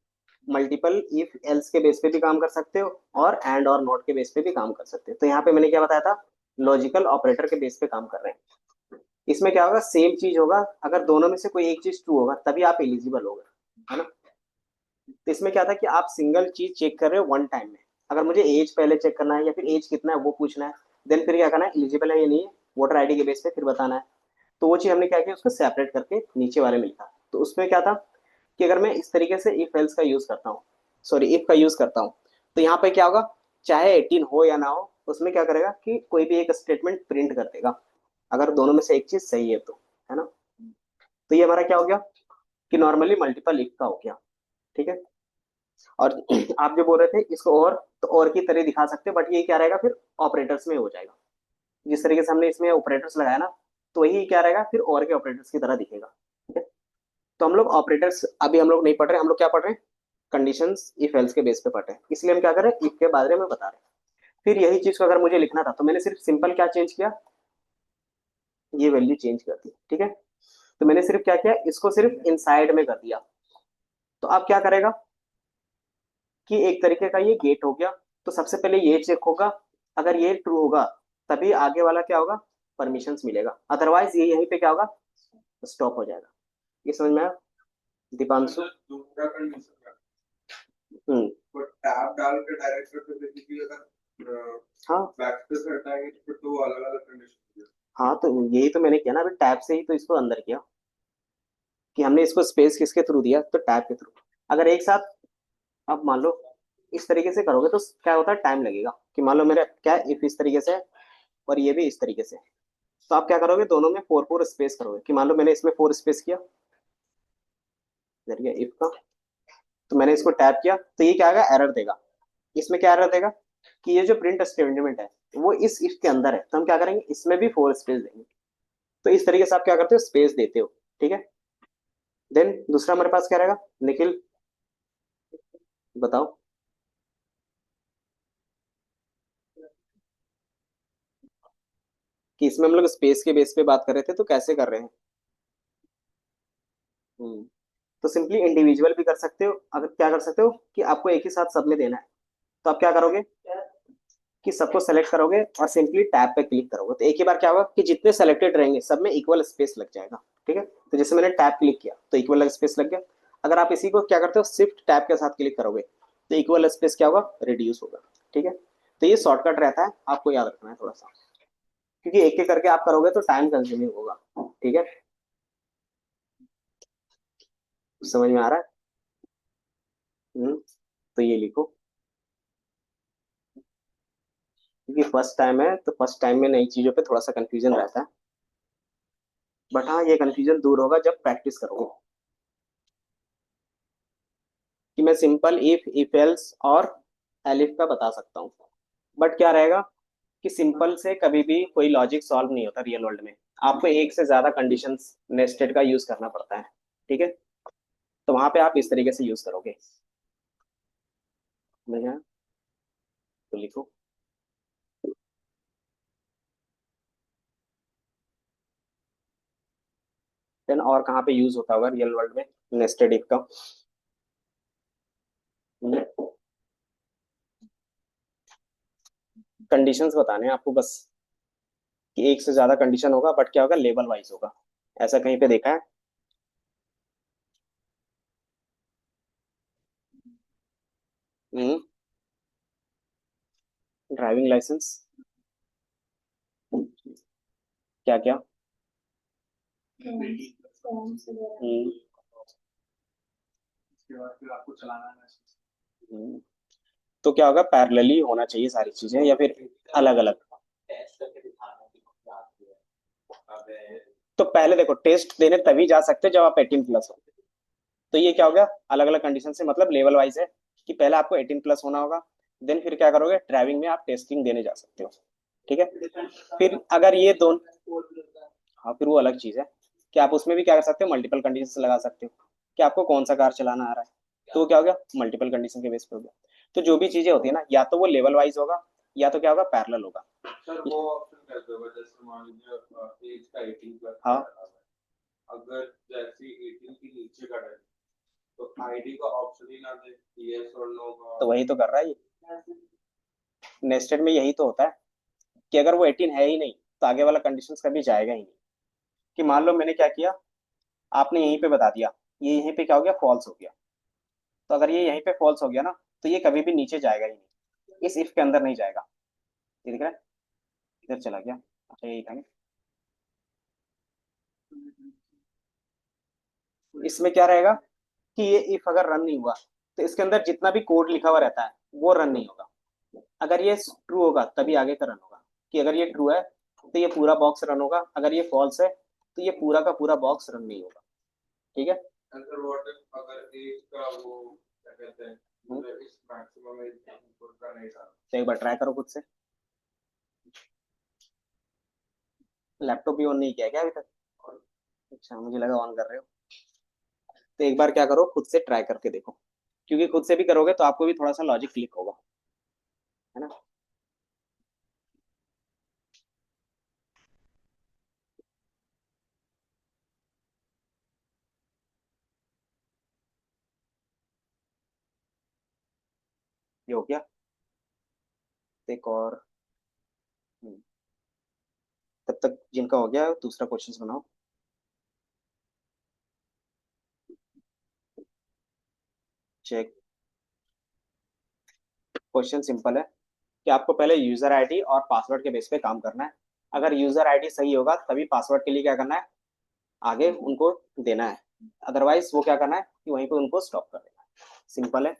मल्टीपल इफ एल्स के बेस पे भी काम कर सकते हो, और एंड और नॉट के बेस पे भी काम कर सकते हो। तो यहाँ पे मैंने क्या बताया था, लॉजिकल ऑपरेटर के बेस पे काम कर रहे हैं। इसमें क्या होगा, सेम चीज होगा, अगर दोनों में से कोई एक चीज ट्रू होगा तभी आप एलिजिबल होगे, है ना। तो इसमें क्या था कि आप सिंगल चीज चेक कर रहे हो वन टाइम में। अगर मुझे एज पहले चेक करना है या फिर एज कितना है वो पूछना है, देन फिर क्या करना है, एलिजिबल है या नहीं है वोटर आईडी के बेस पे फिर बताना है। तो वो चीज हमने क्या किया, उसको सेपरेट करके नीचे वाले में लिखा। तो उसमें क्या था कि अगर मैं इस तरीके से इफ एल्स का यूज करता हूँ, सॉरी इफ का यूज करता हूँ, तो यहाँ पे क्या होगा, चाहे 18 हो या ना हो, उसमें क्या करेगा कि कोई भी एक स्टेटमेंट प्रिंट कर देगा, अगर दोनों में से एक चीज सही है तो, है ना। तो ये हमारा क्या हो गया कि नॉर्मली मल्टीपल इफ का हो गया। ठीक है, और आप जो बोल रहे थे इसको और, तो और की तरह दिखा सकते हैं, बट ये क्या रहेगा फिर ऑपरेटर्स में हो जाएगा। जिस तरीके से हमने इसमें ऑपरेटर्स लगाया ना, तो वही क्या रहेगा फिर और के ऑपरेटर्स की तरह दिखेगा। ठीक है, तो हम लोग ऑपरेटर्स अभी हम लोग नहीं पढ़ रहे, हम लोग क्या पढ़ रहे हैं, कंडीशंस इफ एल्स के बेस पे पढ़ रहे हैं, इसलिए हम क्या कर रहे हैं, इफ के बारे में बता रहे हैं। फिर यही चीज को अगर मुझे लिखना था तो मैंने सिर्फ सिंपल क्या चेंज किया, ये वैल्यू चेंज कर दी। ठीक है, तो मैंने सिर्फ क्या किया, इसको सिर्फ इनसाइड में कर दिया। तो अब क्या करेगा कि एक तरीके का ये गेट हो गया। तो सबसे पहले ये चेक होगा, अगर ये ट्रू होगा तभी आगे वाला क्या होगा, परमिशंस मिलेगा, अदरवाइज ये यहीं पे क्या होगा, स्टॉप हो जाएगा। ये समझ में आया दीपांशु? दूसरा कंडीशन हम्म। तो टैब डाल के डायरेक्ट करते बेसिकली अगर हाँ बैकस्पेस हटाएंगे तो फिर तो अलग अलग कंडीशन। हाँ, तो यही तो मैंने किया ना, अभी टैब से ही तो इसको अंदर किया, कि हमने इसको स्पेस किसके थ्रू दिया, तो टैब के थ्रू। अगर एक साथ आप मान लो इस तरीके से करोगे तो क्या होता है, टाइम लगेगा। कि मान लो मेरा क्या इफ इस तरीके से है और ये भी इस तरीके से, तो आप क्या करोगे, दोनों में फोर फोर स्पेस करोगे। कि मान लो मैंने इसमें फोर स्पेस किया, जरिए इफ का, तो मैंने इसको टैप किया, तो ये क्या आएगा, एरर देगा। इसमें क्या एरर देगा कि ये जो प्रिंट स्टेटमेंट है वो इस इफ के अंदर है, तो हम क्या करेंगे, इसमें भी फोर स्पेस देंगे। तो इस तरीके से आप क्या करते हो, स्पेस देते हो। ठीक है, देन दूसरा हमारे पास क्या रहेगा, निखिल बताओ। कि इसमें हम लोग स्पेस के बेस पे बात कर रहे थे, तो कैसे कर रहे हैं? हम्म, तो सिंपली इंडिविजुअल भी कर सकते हो, अगर क्या कर सकते हो कि आपको एक ही साथ सब में देना है, तो आप क्या करोगे कि सबको सेलेक्ट करोगे और सिंपली टैब पे क्लिक करोगे, तो एक ही बार क्या होगा कि जितने सेलेक्टेड रहेंगे सब में इक्वल स्पेस लग जाएगा। ठीक है, तो जैसे मैंने टैब क्लिक किया तो इक्वल स्पेस लग गया। अगर आप इसी को क्या करते हो, शिफ्ट टैब के साथ क्लिक करोगे तो इक्वल स्पेस क्या होगा, रिड्यूस होगा। ठीक है, तो ये शॉर्टकट रहता है, आपको याद रखना है थोड़ा सा, क्योंकि एक एक करके आप करोगे तो टाइम कंज्यूमिंग होगा। ठीक है, समझ में आ रहा है? तो ये लिखो, क्योंकि फर्स्ट टाइम है तो फर्स्ट टाइम में नई चीजों पे थोड़ा सा कंफ्यूजन रहता है, बट हाँ ये कंफ्यूजन दूर होगा जब प्रैक्टिस करोगे। कि मैं सिंपल इफ एल्स और एलिफ का बता सकता हूँ, बट क्या रहेगा कि सिंपल से कभी भी कोई लॉजिक सॉल्व नहीं होता रियल वर्ल्ड में, आपको एक से ज्यादा कंडीशंस नेस्टेड का यूज करना पड़ता है। ठीक है, तो वहां पे आप इस तरीके से यूज करोगे। समझ गया? तो लिखो, देन और कहाँ पे यूज होता होगा रियल वर्ल्ड में नेस्टेड इफ का? कंडीशंस बताने हैं आपको बस, कि एक से ज्यादा कंडीशन होगा, बट क्या होगा, लेवल वाइज होगा। ऐसा कहीं पे देखा है? हम्म। Driving licence. क्या क्या? फॉर्म्स वगैरह। उसके बाद फिर आपको चलाना है। तो क्या होगा, पैरेलली होना चाहिए सारी चीजें, या फिर अलग अलग? तो पहले देखो, टेस्ट देने तभी जा सकते हो जब आप 18 प्लस हो। तो ये क्या हो गया, अलग अलग कंडीशन से मतलब लेवल वाइज है, कि पहले आपको 18 प्लस होना होगा, देन फिर क्या करोगे, ड्राइविंग में आप टेस्टिंग देने जा सकते हो। ठीक है। फिर अगर ये दोनों, हाँ फिर वो अलग चीज है, कि आप उसमें भी क्या कर सकते हो, मल्टीपल कंडीशन लगा सकते हो, कि आपको कौन सा कार चलाना आ रहा है। तो वो क्या हो गया, मल्टीपल कंडीशन के बेस पे हो गया। तो जो भी चीजें होती है ना, या तो वो लेवल वाइज होगा, या तो क्या होगा, पैरेलल होगा। सर वो ऑप्शन कैसे होगा, जैसे मान लीजिए एज का 18 प्लस हाँ। अगर जैसे 18 के नीचे का है तो आईडी का ऑप्शन ही ना दे, यस और नो का। तो वही तो कर रहा है ये, नेस्टेड में यही तो होता है, कि अगर वो 18 है ही नहीं, तो आगे वाला कंडीशन कभी जाएगा ही नहीं। कि मान लो मैंने क्या किया, आपने यहीं पे बता दिया, ये यहीं पे क्या हो गया, फॉल्स हो गया। तो अगर ये यहीं पे फॉल्स हो गया ना, तो ये कभी भी नीचे जाएगा ही नहीं, इस इफ के अंदर नहीं जाएगा। ये दिख रहा है, इधर चला गया। अच्छा यही था ना? इसमें क्या रहेगा, कि ये इफ अगर रन नहीं हुआ, तो इसके अंदर जितना भी कोड लिखा हुआ रहता है वो रन नहीं होगा। अगर ये ट्रू होगा तभी आगे का रन होगा, कि अगर ये ट्रू है तो ये पूरा बॉक्स रन होगा, अगर ये फॉल्स है तो ये पूरा का पूरा बॉक्स रन नहीं होगा। ठीक है। सर व्हाट इफ अगर एज का वो क्या कहते हैं, इस मैक्सिमम एज का नहीं था। तो एक बार ट्राई करो खुद से। लैपटॉप भी ऑन नहीं किया क्या अभी तक? अच्छा मुझे लगा ऑन कर रहे हो। तो एक बार क्या करो, खुद से ट्राई करके देखो, क्योंकि खुद से भी करोगे तो आपको भी थोड़ा सा लॉजिक क्लिक होगा, है ना? ये हो गया। तो एक और, हम्म, तब तक जिनका हो गया दूसरा क्वेश्चन बनाओ। चेक। क्वेश्चन सिंपल है, कि आपको पहले यूजर आईडी और पासवर्ड के बेस पे काम करना है। अगर यूजर आईडी सही होगा तभी पासवर्ड के लिए क्या करना है, आगे उनको देना है। अदरवाइज वो क्या करना है, कि वहीं पे उनको स्टॉप कर देना है। सिंपल है।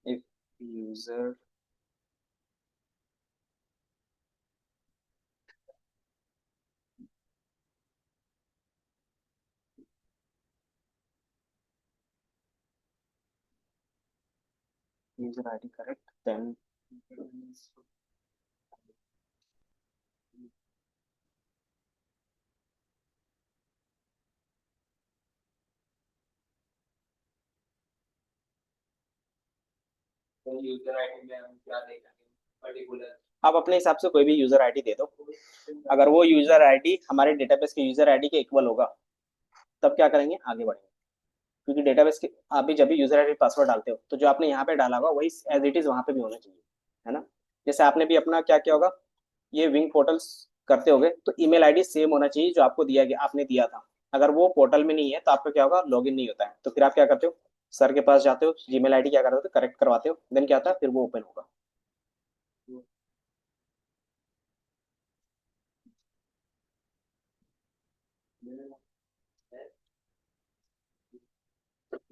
If user user ID correct, then तो यूजर आईडी में हम क्या देखेंगे पर्टिकुलर। आप अपने हिसाब से कोई भी यूजर आईडी दे दो। अगर वो यूजर आईडी हमारे डेटाबेस के यूजर आईडी के इक्वल होगा, तब क्या करेंगे, आगे बढ़ेंगे। क्योंकि डेटाबेस के आप भी जब भी यूजर आईडी पासवर्ड डालते हो, तो जो आपने यहाँ पे डाला होगा वही एज इट इज वहां पे भी होना चाहिए, है ना? जैसे आपने भी अपना क्या किया होगा, ये विंग पोर्टल्स करते होगे, तो ईमेल आईडी सेम होना चाहिए जो आपको दिया गया, आपने दिया था। अगर वो पोर्टल में नहीं है तो आपका क्या होगा, लॉगिन नहीं होता है। तो फिर आप क्या करते हो, सर के पास जाते हो, जीमेल आईडी क्या करते हो, करेक्ट करवाते हो, देन क्या होता है, फिर वो ओपन होगा।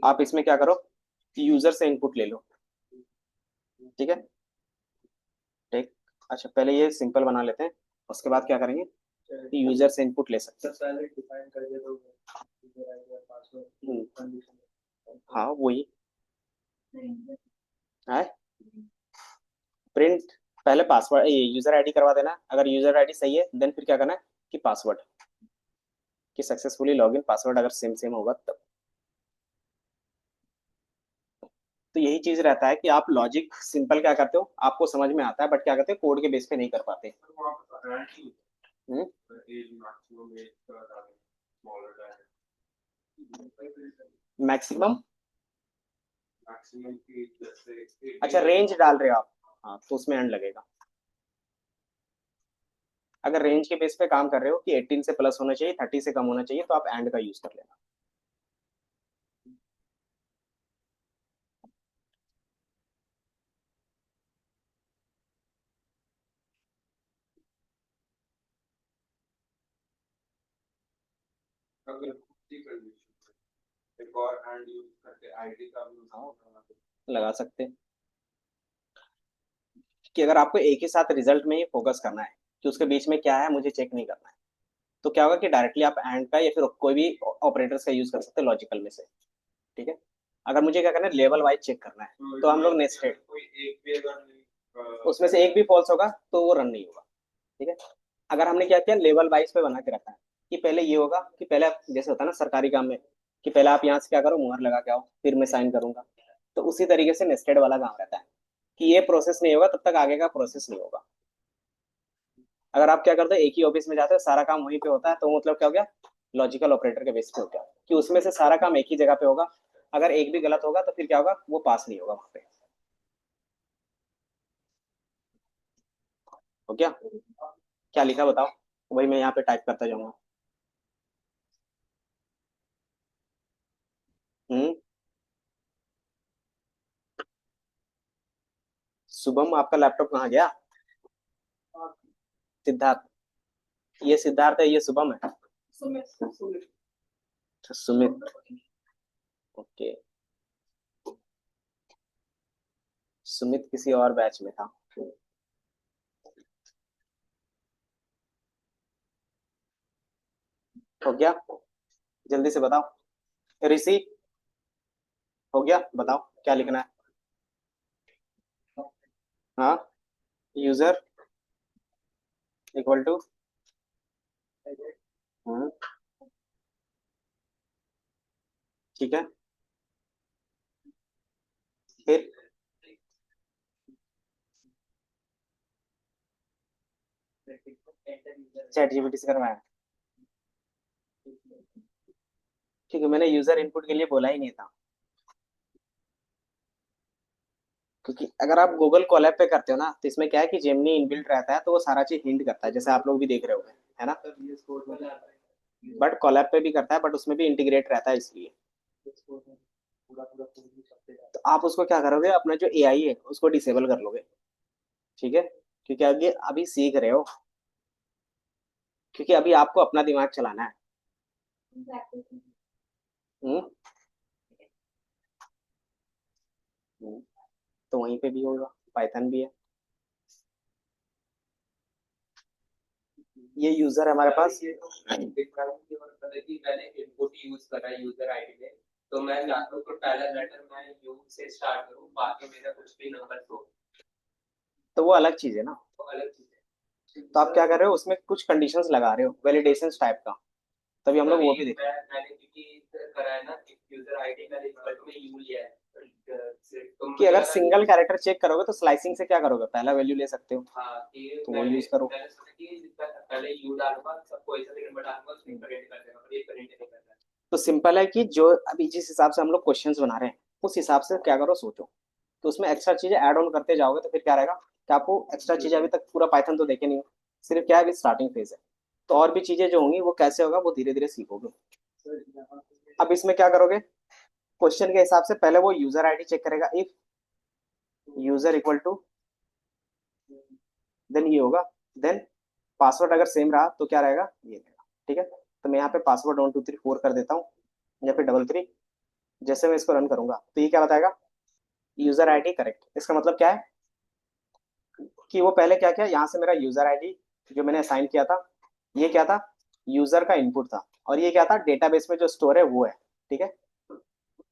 आप इसमें क्या करो, यूजर से इनपुट ले लो। ठीक है। ठीक। अच्छा पहले ये सिंपल बना लेते हैं, उसके बाद क्या करेंगे, यूजर से इनपुट ले सकते हैं। पहले डिफाइन करके दो यूजर आईडी और पासवर्ड कंडीशन। हाँ वही है। प्रिंट, पहले पासवर्ड ये यूजर आईडी करवा देना, अगर यूजर आईडी सही है देन फिर क्या करना है, कि पासवर्ड। कि सक्सेसफुली लॉगिन पासवर्ड अगर सेम सेम होगा तब। तो यही चीज रहता है कि आप लॉजिक सिंपल क्या करते हो, आपको समझ में आता है, बट क्या करते हो कोड के बेस पे नहीं कर पाते। मैक्सिमम, मैक्सिमम की जैसे अच्छा रेंज डाल रहे हो आप, हाँ तो उसमें एंड लगेगा। अगर रेंज के बेस पे काम कर रहे हो कि 18 से प्लस होना चाहिए, 30 से कम होना चाहिए, तो आप एंड का यूज कर लेना। अगर दूसरी कंडीशन एक और एंड यूज करके आईडी का भी हाँ, उसमें लगा सकते हैं कि अगर आपको एक ही साथ रिजल्ट में ही फोकस करना है कि उसके बीच में क्या है मुझे चेक नहीं करना है, तो क्या होगा कि डायरेक्टली आप एंड का या फिर कोई भी ऑपरेटर्स का यूज कर सकते हैं लॉजिकल में से। ठीक है, अगर मुझे क्या करना है लेवल वाइज चेक करना है तो हम लोग नेस्टेड, कोई एक भी अगर उसमें से एक भी फॉल्स होगा तो वो रन नहीं होगा। ठीक है, अगर हमने क्या किया लेवल वाइज पे बना के रखा है कि पहले ये होगा कि पहले जैसे होता है ना सरकारी काम में कि पहले आप यहाँ से क्या करो मुहर लगा के आओ फिर मैं साइन करूंगा, तो उसी तरीके से नेस्टेड वाला काम रहता है कि ये प्रोसेस नहीं होगा तब तक आगे का प्रोसेस नहीं होगा। अगर आप क्या करते हो एक ही ऑफिस में जाते हो सारा काम वहीं पे होता है तो मतलब क्या हो गया लॉजिकल ऑपरेटर के बेस पे हो गया कि उसमें से सारा काम एक ही जगह पे होगा, अगर एक भी गलत होगा तो फिर क्या होगा वो पास नहीं होगा वहां पे। हो गया, क्या लिखा बताओ, वही मैं यहाँ पे टाइप करता जाऊंगा। हम्म, शुभम आपका लैपटॉप कहाँ गया? सिद्धार्थ, ये सिद्धार्थ है ये शुभम है। सुमित सुमित अच्छा, सुमित, ओके। सुमित किसी और बैच में था। हो गया, जल्दी से बताओ। ऋषि, हो गया बताओ क्या लिखना है। हाँ, यूजर इक्वल टू, ठीक है, फिर चैट जीपीटी से करवाया, क्योंकि मैंने यूजर इनपुट के लिए बोला ही नहीं था। क्योंकि अगर आप गूगल कोलैब पे करते हो ना तो इसमें क्या है कि जेमिनी इनबिल्ट रहता है तो वो सारा चीज हिंट करता है जैसे आप लोग भी देख रहे होंगे, है ना। बट कोलैब पे भी करता है बट उसमें भी इंटीग्रेट रहता है इसलिए। तो आप उसको क्या करोगे अपना जो एआई है उसको डिसेबल कर लोगे। ठीक है, क्योंकि आगे अभी सीख रहे हो, क्योंकि अभी आपको अपना दिमाग चलाना है। हम्म, हम्म, तो वहीं पे भी होगा, पाइथन भी है। ये यूजर है हमारे पास। कि मैंने इनपुट यूज करा यूजर आईडी में, तो मैं चाहता हूँ कि पहला लेटर मैं यू से स्टार्ट करूँ, बाकी मेरा कुछ भी नंबर हो, तो वो अलग चीज है ना। तो अलग चीज है। तो आप क्या कर रहे हो उसमें कुछ कंडीशंस लगा रहे हो वैलिडेशन टाइप का, तभी हम लोग वो भी देख रहे हैं। मैंने क्योंकि करा है ना यूजर आईडी का रिजल्ट में यू लिया है, तो कि मुझे अगर लगा सिंगल कैरेक्टर चेक करोगे तो स्लाइसिंग से क्या करोगे पहला वैल्यू ले सकते हो, हाँ कि तो वो यूज करो। मैंने सोचा कि पहले यू डालूंगा सबको ऐसा नंबर डालूंगा उसमें प्रिंट कर देगा, पर ये प्रिंट नहीं कर रहा है। तो सिंपल है कि जो अभी जिस हिसाब से हम लोग क्वेश्चंस बना रहे हैं उस हिसाब से क्या करो सोचो, तो उसमें एक्स्ट्रा चीजें ऐड ऑन करते जाओगे तो फिर क्या रहेगा कि आपको एक्स्ट्रा चीजें अभी तक पूरा पाइथन तो देखे नहीं हो, सिर्फ क्या है अभी स्टार्टिंग फेज है, तो और भी चीजें जो होंगी वो कैसे होगा वो धीरे धीरे सीखोगे। अब इसमें क्या करोगे क्वेश्चन के हिसाब से पहले वो यूजर आईडी चेक करेगा, if user equal to, then ये होगा, देन पासवर्ड अगर सेम रहा तो क्या रहेगा ये रहेगा। ठीक है, तो मैं यहाँ पे पासवर्ड 1 2 3 4 कर देता हूँ या फिर 3 3। जैसे मैं इसको रन करूंगा तो ये क्या बताएगा यूजर आईडी करेक्ट, इसका मतलब क्या है कि वो पहले क्या किया यहाँ से मेरा यूजर आईडी जो मैंने असाइन किया था ये क्या था यूजर का इनपुट था, और ये क्या था डेटाबेस में जो स्टोर है वो है। ठीक है,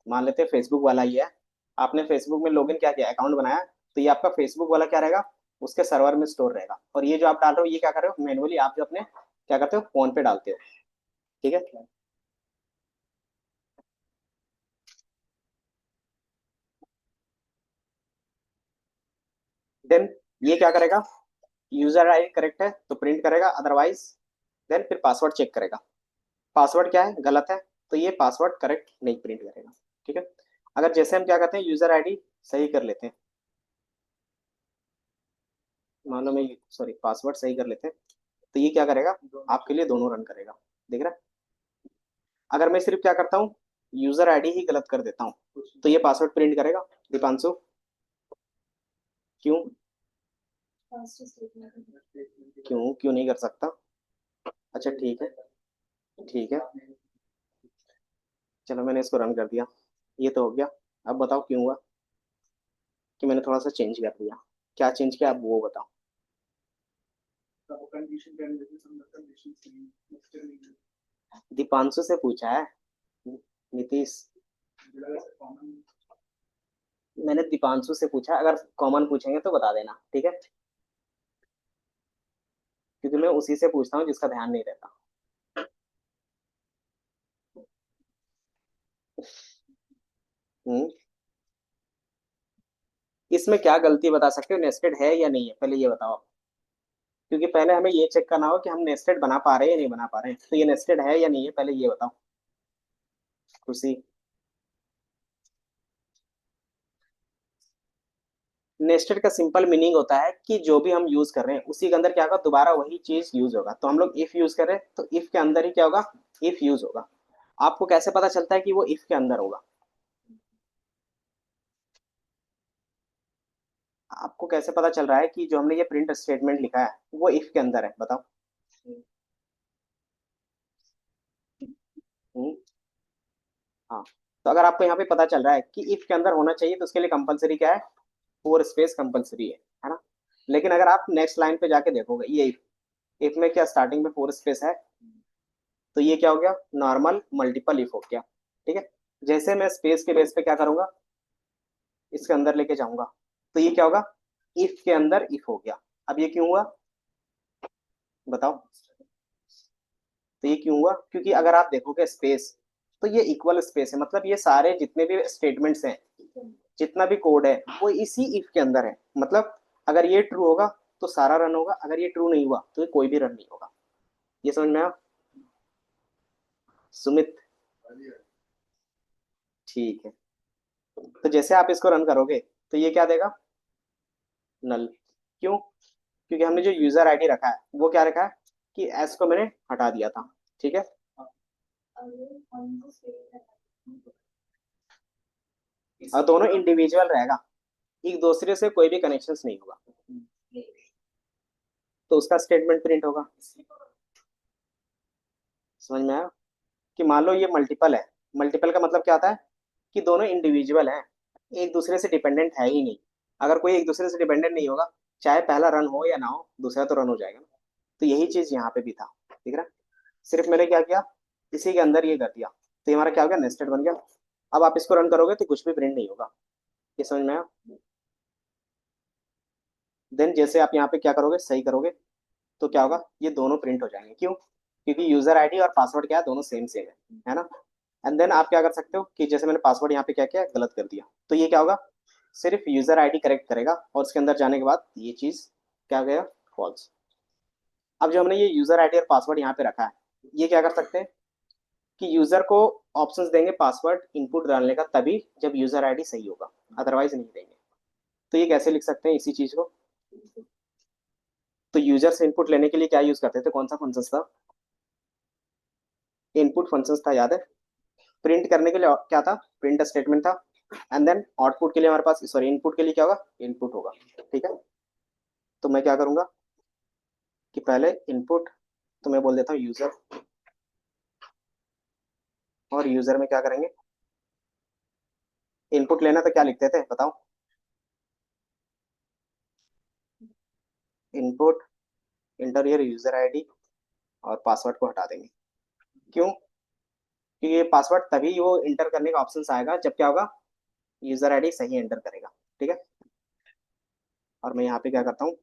मान लेते हैं फेसबुक वाला ही है, आपने फेसबुक में लॉगिन क्या किया अकाउंट बनाया, तो ये आपका फेसबुक वाला क्या रहेगा उसके सर्वर में स्टोर रहेगा, और ये जो आप डाल रहे हो ये क्या कर रहे हो मैनुअली आप जो अपने क्या करते हो फोन पे डालते हो। ठीक है। देन ये क्या करेगा, यूजर आईडी करेक्ट है तो प्रिंट करेगा, अदरवाइज देन फिर पासवर्ड चेक करेगा, पासवर्ड क्या है गलत है तो ये पासवर्ड करेक्ट नहीं प्रिंट करेगा। ठीक है। अगर जैसे हम क्या करते हैं यूजर आईडी सही कर लेते हैं, मान लो मैं सॉरी पासवर्ड सही कर लेते हैं, तो ये क्या करेगा आपके लिए दोनों रन करेगा, देख रहा है। अगर मैं सिर्फ क्या करता हूँ यूजर आईडी ही गलत कर देता हूँ तो ये पासवर्ड प्रिंट करेगा। दीपांशु क्यों क्यों क्यों नहीं कर सकता? अच्छा ठीक है, ठीक है, चलो मैंने इसको रन कर दिया, ये तो हो गया। अब बताओ क्यों हुआ कि मैंने थोड़ा सा चेंज कर दिया, क्या चेंज किया आप वो बताओ। दीपांशु से पूछा है, नीतीश, मैंने दीपांशु से पूछा, अगर कॉमन पूछेंगे तो बता देना, ठीक है, क्योंकि मैं उसी से पूछता हूँ जिसका ध्यान नहीं रहता। हम्म। इसमें क्या गलती बता सकते हो, नेस्टेड है या नहीं है पहले ये बताओ आप। क्योंकि पहले हमें ये चेक करना होगा कि हम नेस्टेड बना पा रहे हैं या नहीं बना पा रहे हैं, तो ये नेस्टेड है या नहीं है पहले ये बताओ। खुशी, नेस्टेड का सिंपल मीनिंग होता है कि जो भी हम यूज कर रहे हैं उसी के अंदर क्या होगा दोबारा वही चीज यूज होगा। तो हम लोग इफ यूज कर रहे हैं तो इफ के अंदर ही क्या होगा, इफ यूज होगा। आपको कैसे पता चलता है कि वो इफ के अंदर होगा, आपको कैसे पता चल रहा है कि जो हमने ये प्रिंट स्टेटमेंट लिखा है वो इफ के अंदर है बताओ। हम्म, हाँ। तो अगर आपको यहाँ पे पता चल रहा है कि इफ के अंदर होना चाहिए तो उसके लिए कंपलसरी क्या है, फोर स्पेस कंपलसरी है ना। लेकिन अगर आप नेक्स्ट लाइन पे जाके देखोगे ये इफ में क्या स्टार्टिंग में फोर स्पेस है, तो ये क्या हो गया नॉर्मल मल्टीपल इफ हो गया। ठीक है। जैसे मैं स्पेस के बेस पे क्या करूंगा इसके अंदर लेके जाऊंगा तो ये क्या होगा इफ के अंदर इफ हो गया। अब ये क्यों हुआ बताओ, तो ये क्यों हुआ क्योंकि अगर आप देखोगे स्पेस तो ये इक्वल स्पेस है, मतलब ये सारे जितने भी स्टेटमेंट्स हैं जितना भी कोड है वो इसी इफ के अंदर है। मतलब अगर ये ट्रू होगा तो सारा रन होगा, अगर ये ट्रू नहीं हुआ तो ये कोई भी रन नहीं होगा। ये समझ में आया सुमित? ठीक है। तो जैसे आप इसको रन करोगे तो ये क्या देगा नल। क्यों, क्योंकि हमने जो यूजर आईडी रखा है वो क्या रखा है कि एस को मैंने हटा दिया था। ठीक है। और दोनों इंडिविजुअल रहेगा, एक दूसरे से कोई भी कनेक्शन नहीं होगा, तो उसका स्टेटमेंट प्रिंट होगा। समझ में आया कि मान लो ये मल्टीपल है, मल्टीपल का मतलब क्या होता है कि दोनों इंडिविजुअल हैं, एक दूसरे से डिपेंडेंट है ही नहीं। अगर कोई एक दूसरे से डिपेंडेंट नहीं होगा चाहे पहला रन हो या ना हो दूसरा तो रन हो जाएगा ना। तो यही चीज यहाँ पे भी था, ठीक है। सिर्फ मैंने क्या किया इसी के अंदर ये कर दिया तो ये हमारा क्या हो गया नेस्टेड बन गया। अब आप इसको रन करोगे तो कुछ भी प्रिंट नहीं होगा। ये समझ में आया? देन जैसे आप यहाँ पे क्या करोगे सही करोगे तो क्या होगा ये दोनों प्रिंट हो जाएंगे। क्यों, क्योंकि यूजर आईडी और पासवर्ड क्या है दोनों सेम सेम है ना। एंड देन आप क्या कर सकते हो कि जैसे मैंने पासवर्ड यहाँ पे क्या किया गलत कर दिया तो ये क्या होगा सिर्फ यूजर आईडी करेक्ट करेगा और उसके अंदर जाने के बाद ये चीज क्या गया फॉल्स। अब जो हमने ये यूजर आईडी और पासवर्ड यहाँ पे रखा है ये क्या कर सकते हैं कि यूजर को ऑप्शंस देंगे पासवर्ड इनपुट डालने का तभी जब यूजर आईडी सही होगा, अदरवाइज नहीं देंगे। तो ये कैसे लिख सकते हैं इसी चीज को, तो यूजर से इनपुट लेने के लिए क्या यूज करते थे, कौन सा फंक्शन था, इनपुट फंक्शन था याद है। प्रिंट करने के लिए क्या था प्रिंट स्टेटमेंट था। एंड देन आउटपुट के लिए हमारे पास सॉरी इनपुट के लिए क्या होगा इनपुट होगा। ठीक है। तो मैं क्या करूंगा कि पहले इनपुट तो मैं बोल देता हूँ यूजर, और यूजर में क्या करेंगे इनपुट लेना तो क्या लिखते थे बताओ, input inter your user ID और पासवर्ड को हटा देंगे। क्यों, क्योंकि ये पासवर्ड तभी वो इंटर करने का ऑप्शन आएगा जब क्या होगा यूजर आईडी सही एंटर करेगा। ठीक है। और मैं यहाँ पे क्या करता हूँ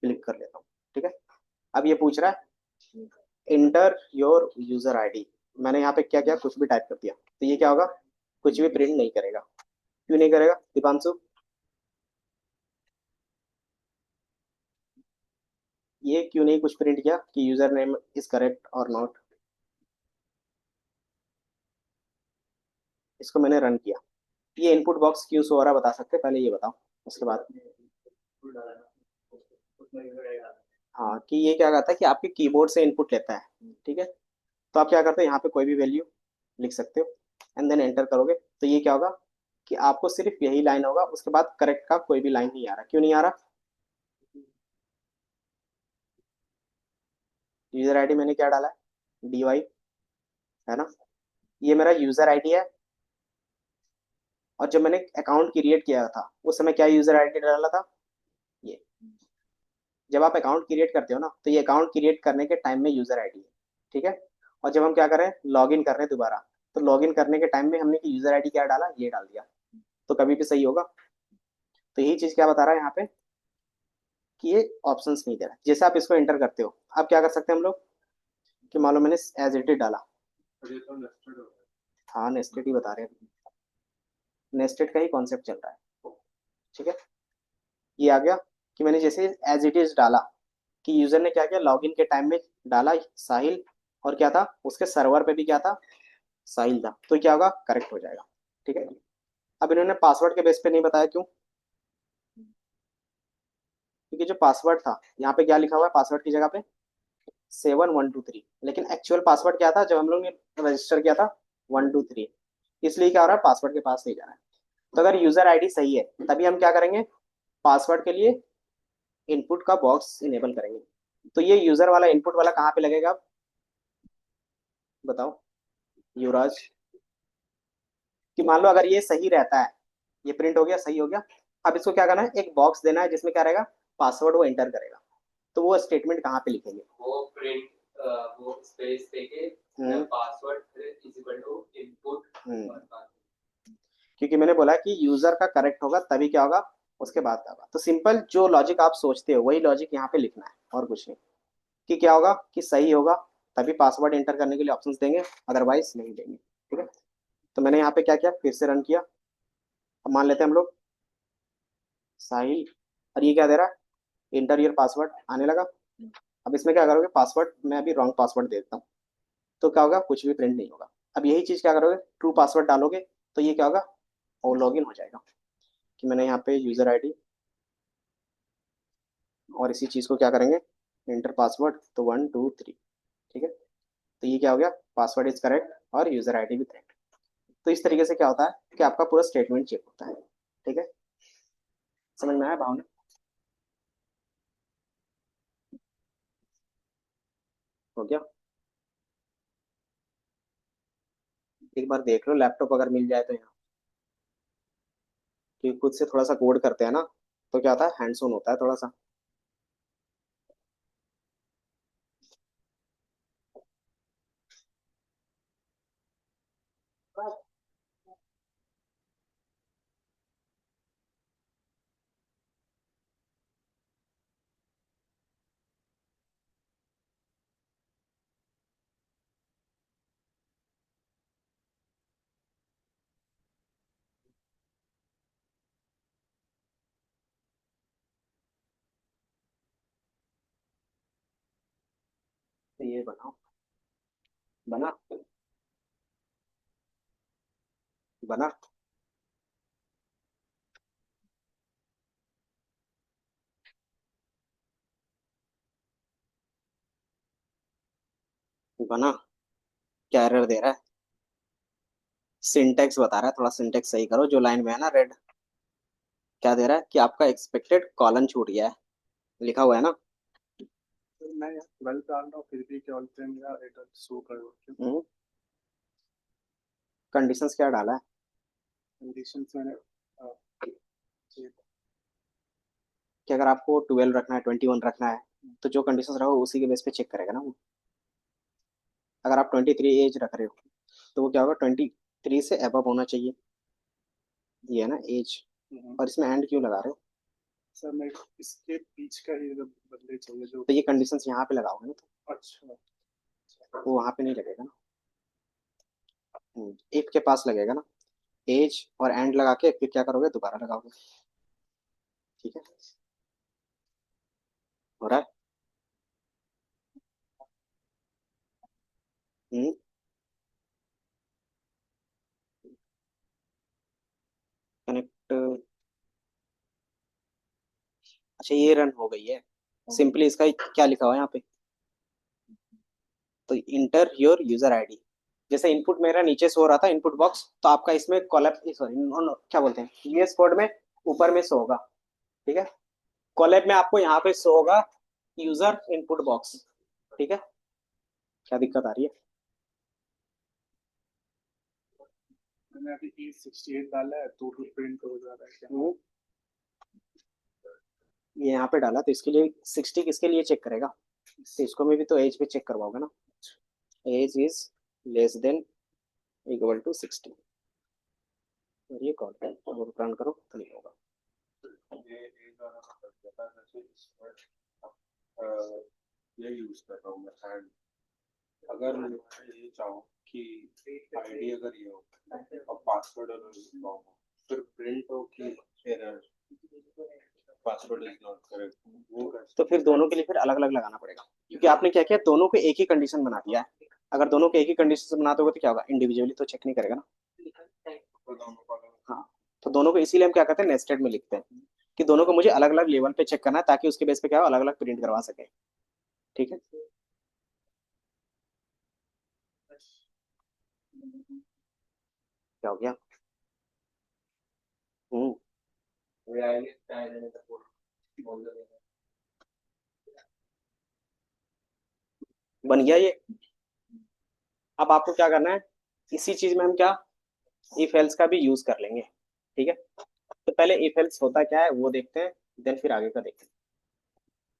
क्लिक कर लेता हूँ। ठीक है। अब ये पूछ रहा है इंटर योर यूजर आईडी, मैंने यहाँ पे क्या किया, कुछ भी टाइप कर दिया, तो ये क्या होगा, कुछ भी प्रिंट नहीं करेगा। क्यों नहीं करेगा दीपांशु? ये क्यों नहीं कुछ प्रिंट किया कि यूजर नेम इज करेक्ट और नॉट? इसको मैंने रन किया, ये इनपुट बॉक्स क्यों शो हो रहा है बता सकते हैं? पहले ये बताओ, उसके बाद। हाँ, कि ये क्या कहता है कि आपके कीबोर्ड से इनपुट लेता है, ठीक है। तो आप क्या करते हो, यहाँ पे कोई भी वैल्यू लिख सकते हो एंड देन एंटर करोगे, तो ये क्या होगा कि आपको सिर्फ यही लाइन होगा, उसके बाद करेक्ट का कोई भी लाइन नहीं आ रहा। क्यों नहीं आ रहा? यूजर आईडी मैंने क्या डाला है, DY, है ना, ये मेरा यूजर आईडी है। और जब मैंने अकाउंट क्रिएट किया था उस समय क्या यूजर आईडी डाला था, ये। जब आप अकाउंट क्रिएट करते हो ना, तो ये अकाउंट क्रिएट करने के टाइम में यूजर आईडी है, ठीक है। और जब हम क्या करें, लॉग इन कर रहे हैं दोबारा, तो लॉग इन करने के टाइम में हमने यूजर आईडी क्या डाला, ये डाल दिया, तो कभी भी सही होगा। तो यही चीज क्या बता रहा है यहाँ पे कि ये ऑप्शंस नहीं दे रहा। जैसे आप इसको एंटर करते हो, अब क्या कर सकते हैं हम लोग कि मान लो मैंने एज इट इज डाला। और ये तो नेस्टेड हो गया। हाँ, नेस्टेड ही बता रहे हैं, नेस्टेड का ही कॉन्सेप्ट चल रहा है, ठीक है। ये आ गया कि मैंने जैसे एज इट इज डाला, कि यूजर ने क्या किया, लॉगिन के टाइम में डाला साहिल, और क्या था उसके सर्वर पे भी क्या था, साहिल था, तो क्या होगा, करेक्ट हो जाएगा, ठीक है। अब इन्होंने पासवर्ड के बेस पे नहीं बताया, क्यों? क्योंकि जो पासवर्ड था यहाँ पे क्या लिखा हुआ है पासवर्ड की जगह पे, 7123, लेकिन एक्चुअल पासवर्ड क्या था जब हम लोग ने रजिस्टर किया था, 123। इसलिए क्या हो रहा है, पासवर्ड के पास नहीं जाना है। तो अगर यूजर आईडी सही है तभी हम क्या करेंगे, पासवर्ड के लिए इनपुट का बॉक्स इनेबल करेंगे। तो ये यूजर वाला इनपुट वाला कहाँ पे लगेगा, अब बताओ युवराज। कि मान लो अगर ये सही रहता है, ये प्रिंट हो गया, सही हो गया, अब इसको क्या करना है, एक बॉक्स देना है जिसमें क्या रहेगा, पासवर्ड वो एंटर करेगा। तो वो स्टेटमेंट कहाँ पे लिखेंगे? वो प्रिंट वो स्पेस देके hmm, password is equal to input hmm. और क्योंकि मैंने बोला कि यूजर का करेक्ट होगा तभी क्या होगा, उसके बाद क्या होगा। तो सिंपल जो लॉजिक आप सोचते हो वही लॉजिक यहाँ पे लिखना है, और कुछ नहीं। कि क्या होगा कि सही होगा तभी पासवर्ड एंटर करने के लिए ऑप्शंस देंगे, अदरवाइज नहीं देंगे, ठीक है। तो मैंने यहाँ पे क्या किया, फिर से रन किया। अब मान लेते हैं हम लोग साहिल, और ये क्या दे रहा है, इंटर योर पासवर्ड आने लगा। अब इसमें क्या करोगे, पासवर्ड मैं अभी रॉन्ग पासवर्ड दे देता हूँ, तो क्या होगा, कुछ भी प्रिंट नहीं होगा। अब यही चीज क्या करोगे, ट्रू पासवर्ड डालोगे, तो ये क्या होगा, और लॉग इन हो जाएगा। कि मैंने यहाँ पे यूजर आईडी, और इसी चीज को क्या करेंगे, इंटर पासवर्ड, तो 123, ठीक है। तो ये क्या हो गया, पासवर्ड इज करेक्ट और यूजर आईडी भी करेक्ट। तो इस तरीके से क्या होता है कि आपका पूरा स्टेटमेंट चेक होता है, ठीक है। समझ में आया भावना? हो गया? एक बार देख लो लैपटॉप अगर मिल जाए तो यहाँ, क्योंकि खुद से थोड़ा सा कोड करते हैं ना, तो क्या होता है, हैंड्स ऑन होता है थोड़ा सा। तो ये बनाओ, बना, बना, बना। क्या एरर दे रहा है, सिंटेक्स बता रहा है, थोड़ा सिंटेक्स सही करो, जो लाइन में है ना रेड, क्या दे रहा है कि आपका एक्सपेक्टेड कॉलन छूट गया है, लिखा हुआ है ना। सर मैं 12 डाल रहा हूँ फिर भी क्या बोलते हैं मेरा एरर शो कर रहा है। कंडीशंस क्या डाला है, कंडीशंस मैंने कि अगर आपको 12 रखना है, 21 रखना है, तो जो कंडीशंस रहो उसी के बेस पे चेक करेगा ना वो। अगर आप 23 एज रख रहे हो, तो वो क्या होगा, 23 से अबव होना चाहिए, ये है ना एज। और इसमें एंड क्यों लगा रहे हो? सर मैं इसके बीच का ही बदले चाहिए जो तो ये कंडीशंस यहाँ पे लगाओगे ना, तो अच्छा वो वहां पे नहीं लगेगा ना, इफ के पास लगेगा ना, एज और एंड लगा के फिर क्या करोगे, दोबारा लगाओगे। ठीक है, हो रहा है। Hmm connect. अच्छा ये रन हो गई है, सिंपली इसका क्या लिखा हुआ है यहाँ पे, तो इंटर योर यूजर आईडी। जैसे इनपुट मेरा नीचे शो हो रहा था इनपुट बॉक्स, तो आपका इसमें कॉलम, सॉरी क्या बोलते हैं, यूएस कोड में ऊपर में शो होगा। ठीक है, कॉलम में आपको यहाँ पे शो होगा यूजर इनपुट बॉक्स। ठीक है, क्या दिक्कत आ रही है। मैंने अभी E68 डाला है तो भी प्रिंट हो जा रहा है क्या? ये यहाँ पे डाला तो इसके लिए 60 किसके लिए चेक करेगा, तो इसको में भी तो एज पे चेक करवाओगे ना, age is less than equal to 60, और ये कॉल है, अब रन करो तो नहीं होगा। ये एक बार कर देता है, जैसे इसमें ये यूज कर रहा हूँ मैं एंड अगर मैं ये चाहूँ कि आईडी अगर ये हो और पासवर्ड अगर ये हो, फिर प्रिंट हो कि error password is not correct, वो कैसे? तो फिर दोनों के लिए फिर अलग अलग लगाना पड़ेगा, क्योंकि आपने क्या किया, दोनों को एक ही कंडीशन बना दिया है। अगर दोनों को एक ही कंडीशन से बनाते हो तो क्या होगा, इंडिविजुअली तो चेक नहीं करेगा ना। तो दोनों को अलग- हाँ, तो दोनों को इसीलिए हम क्या करते हैं, नेस्टेड में लिखते हैं कि दोनों को मुझे अलग अलग लेवल पे चेक करना है, ताकि उसके बेस पे क्या हो, अलग अलग प्रिंट करवा सके। ठीक है, क्या हो गया। हम्म Reality style and support बोल दो। बन गया ये। अब आपको क्या करना है, इसी चीज में हम क्या, इफ एल्स का भी यूज कर लेंगे। ठीक है, तो पहले इफ एल्स होता क्या है वो देखते हैं, देन फिर आगे का देखते हैं।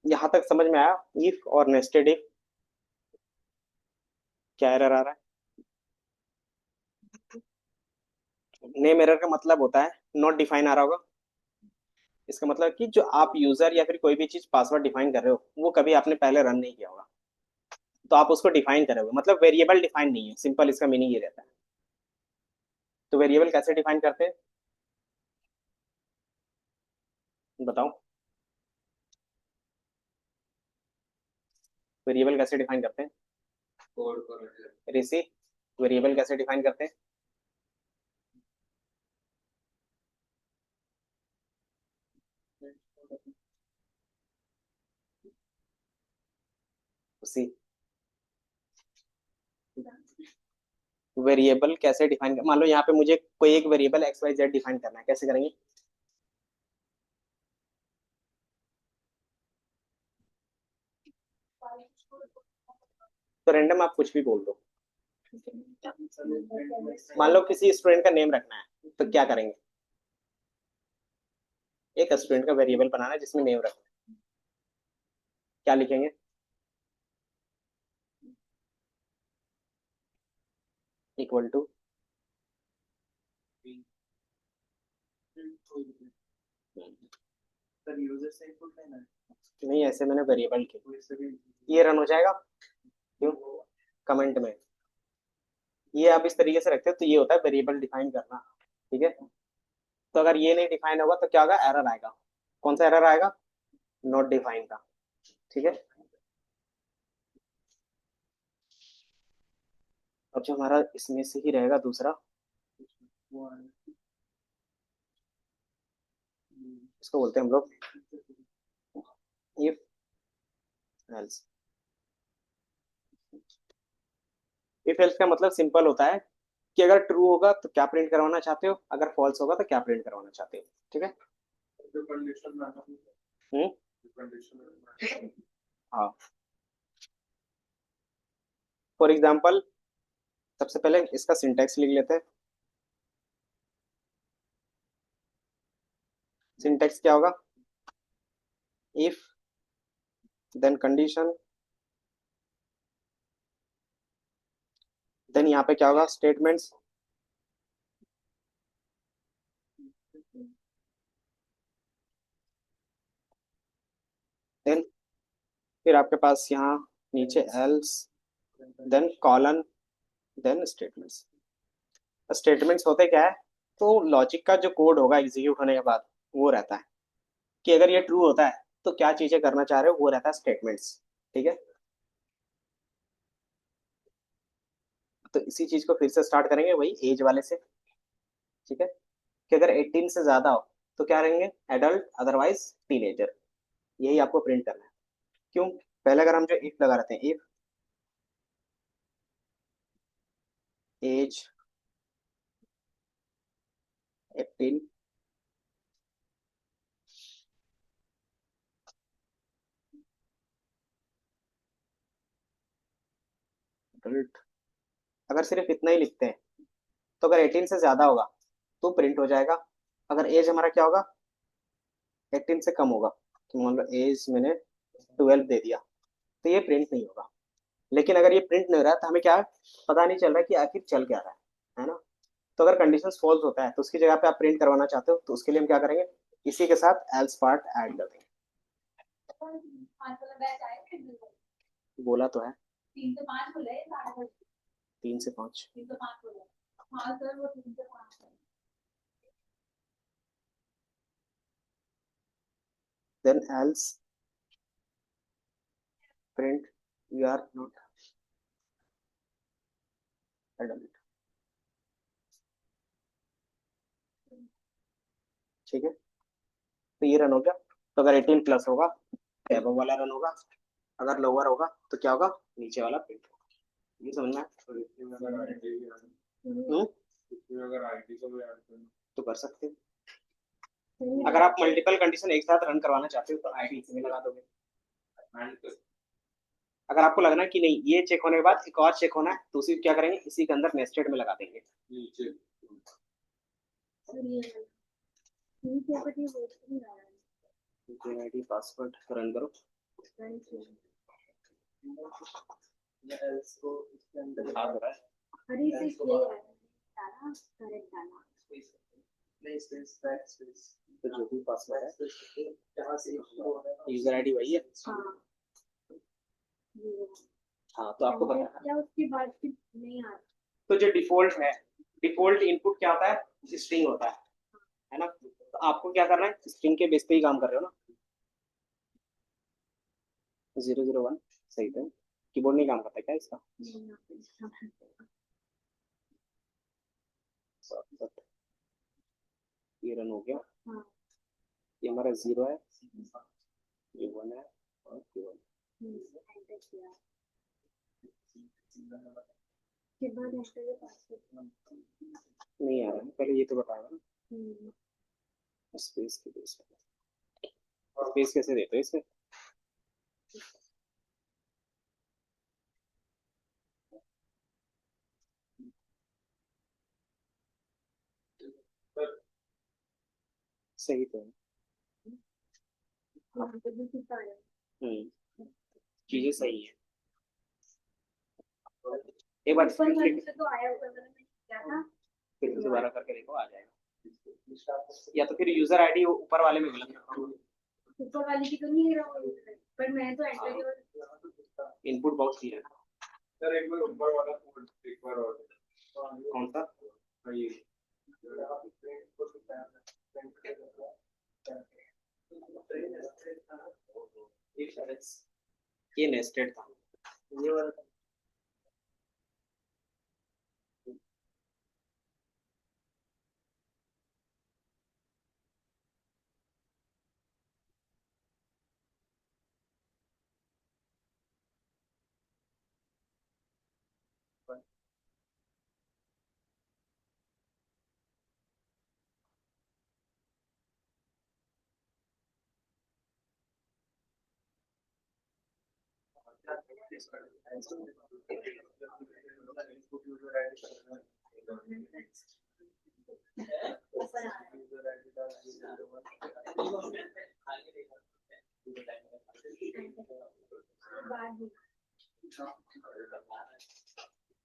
यहाँ तक समझ में आया, इफ और नेस्टेड इफ। क्या एरर आ रहा है, नेम एरर का मतलब होता है नॉट डिफाइन आ रहा होगा। इसका मतलब कि जो आप यूजर या फिर कोई भी चीज पासवर्ड डिफाइन कर रहे हो, वो कभी आपने पहले रन नहीं किया होगा, तो आप उसको डिफाइन करोगे, मतलब वेरिएबल डिफाइन नहीं है, सिंपल इसका मीनिंग ये रहता है। तो वेरिएबल कैसे डिफाइन करते हैं, बताओ, वेरिएबल कैसे डिफाइन करते हैं, कोड करो। ऋषि, वेरिएबल कैसे डिफाइन करते हैं। उसी वेरिएबल कैसे डिफाइन कर, मान लो यहाँ पे मुझे कोई एक variable x y z define करना है, कैसे करेंगे। तो रैंडम आप कुछ भी बोल दो, मान लो किसी स्टूडेंट का नेम रखना है, तो क्या करेंगे, एक स्टूडेंट का वेरिएबल बनाना है जिसमें नेम रखना है, क्या लिखेंगे, इक्वल टू, सर यूजर से इनपुट लेना है नहीं ऐसे मैंने वेरिएबल के, तो इससे भी ये रन हो जाएगा, क्यों, कमेंट में। ये आप इस तरीके से रखते हो तो ये होता है वेरिएबल डिफाइन करना। ठीक है, तो अगर ये नहीं डिफाइन होगा तो क्या होगा, एरर आएगा। कौन सा एरर आएगा, नॉट डिफाइन का। ठीक है, अब जो हमारा इसमें से ही रहेगा दूसरा, वो है। इसको बोलते हैं हम लोग इफ एल्स। इफ एल्स का मतलब सिंपल होता है कि अगर ट्रू होगा तो क्या प्रिंट करवाना चाहते हो, अगर फॉल्स होगा तो क्या प्रिंट करवाना चाहते हो। ठीक है, जो कंडीशन में आता है, हम्म कंडीशन में हाँ, फॉर एग्जाम्पल सबसे पहले इसका सिंटैक्स लिख लेते हैं। सिंटैक्स क्या होगा, इफ देन कंडीशन, देन यहाँ पे क्या होगा, स्टेटमेंट्स, देन फिर आपके पास यहाँ नीचे else, then colon, then statements. Statements होते क्या है, तो लॉजिक का जो कोड होगा एग्जीक्यूट होने के बाद वो रहता है कि अगर ये ट्रू होता है तो क्या चीजें करना चाह रहे हो, वो रहता है स्टेटमेंट्स। ठीक है, तो इसी चीज को फिर से स्टार्ट करेंगे वही एज वाले से। ठीक है, कि अगर 18 से ज्यादा हो तो क्या रहेंगे, एडल्ट अदरवाइज टीनेजर। यही आपको प्रिंट करना है। क्यों, पहले अगर हम जो इफ लगा रहते हैं, इफ एज 18 एडल्ट, अगर सिर्फ इतना ही लिखते हैं तो अगर 18 से ज्यादा होगा तो प्रिंट हो जाएगा। अगर एज हमारा क्या होगा, 18 से कम होगा, तो मान लो एज मैंने 12 दे दिया, तो ये प्रिंट नहीं होगा। लेकिन अगर ये प्रिंट नहीं हो रहा है तो हमें क्या पता नहीं चल रहा कि आखिर चल क्या रहा है ना। तो अगर कंडीशन फॉल्स होता है तो उसकी जगह पे आप प्रिंट करवाना चाहते हो, तो उसके लिए हम क्या करेंगे, इसी के साथ एल्स पार्ट ऐड कर देंगे। बोला तो है 3 से 5। Then else print you are not adult. ठीक है, तो ये रन हो गया। तो अगर 18 प्लस होगा तो above वाला रन होगा, अगर लोअर होगा तो क्या होगा, नीचे वाला प्रिंट होगा। ये समझना है। तो इसमें अगर आईडी भी हम्म, इसमें अगर आईडी को भी ऐड करना तो कर सकते हैं। अगर आप मल्टीपल कंडीशन एक साथ रन करवाना चाहते हो तो आईडी इसमें लगा दोगे। एंड अगर आपको लगना है कि नहीं ये चेक होने के बाद एक और चेक होना है, तो उसी क्या करेंगे, इसी के अंदर नेस्टेड में लगा देंगे। नीचे आईडी पासवर्ड रन करो। आ रहा है तो जो भी पासवर्ड है, यूजर आईडी वही है। हाँ, तो आपको पता है उसके बाद फिर नहीं आ तो जो डिफॉल्ट है, डिफॉल्ट इनपुट क्या होता है, स्ट्रिंग होता है ना। तो आपको क्या करना है, स्ट्रिंग के बेस पे ही काम कर रहे हो ना। 001 सही था, कीबोर्ड नहीं काम करता क्या इसका। ये रन हो गया, ये हमारा 0 है, ये 1 है और ये 1। नहीं आ रहा है, पहले ये तो बताओ ना। स्पेस के बेस पे, स्पेस कैसे देते हो इसमें। सही तो है। चीजें सही है। एक बार तो आया होगा मैंने क्या था फिर दोबारा करके देखो, आ जाएगा। या तो फिर यूजर आईडी ऊपर वाले में गलत रखा होगा, ऊपर वाली की तो नहीं है पर मैं तो एंटर इनपुट बॉक्स दिया है। सर एक बार ऊपर वाला कोड एक बार और कौन सा, ये ये नेस्टेड था। ये वाला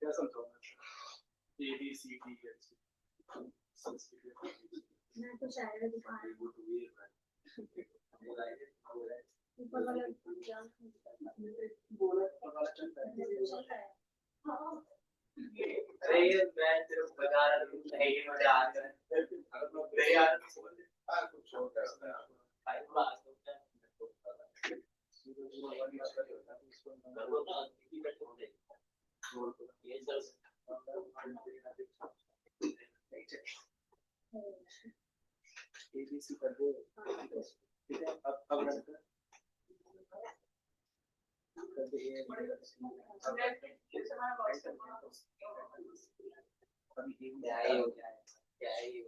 क्या समझो A B C D मैं तो शायद दुकान ऊपर वाला अरे ये मैं सिर्फ बता रहा हूँ नहीं मजा आ रहा है मेरे यार कुछ और करता है भाई बात होता है ये सब ABC कर दो ठीक है अब रन कर दे अभी क्या ही हो गया है क्या ही हो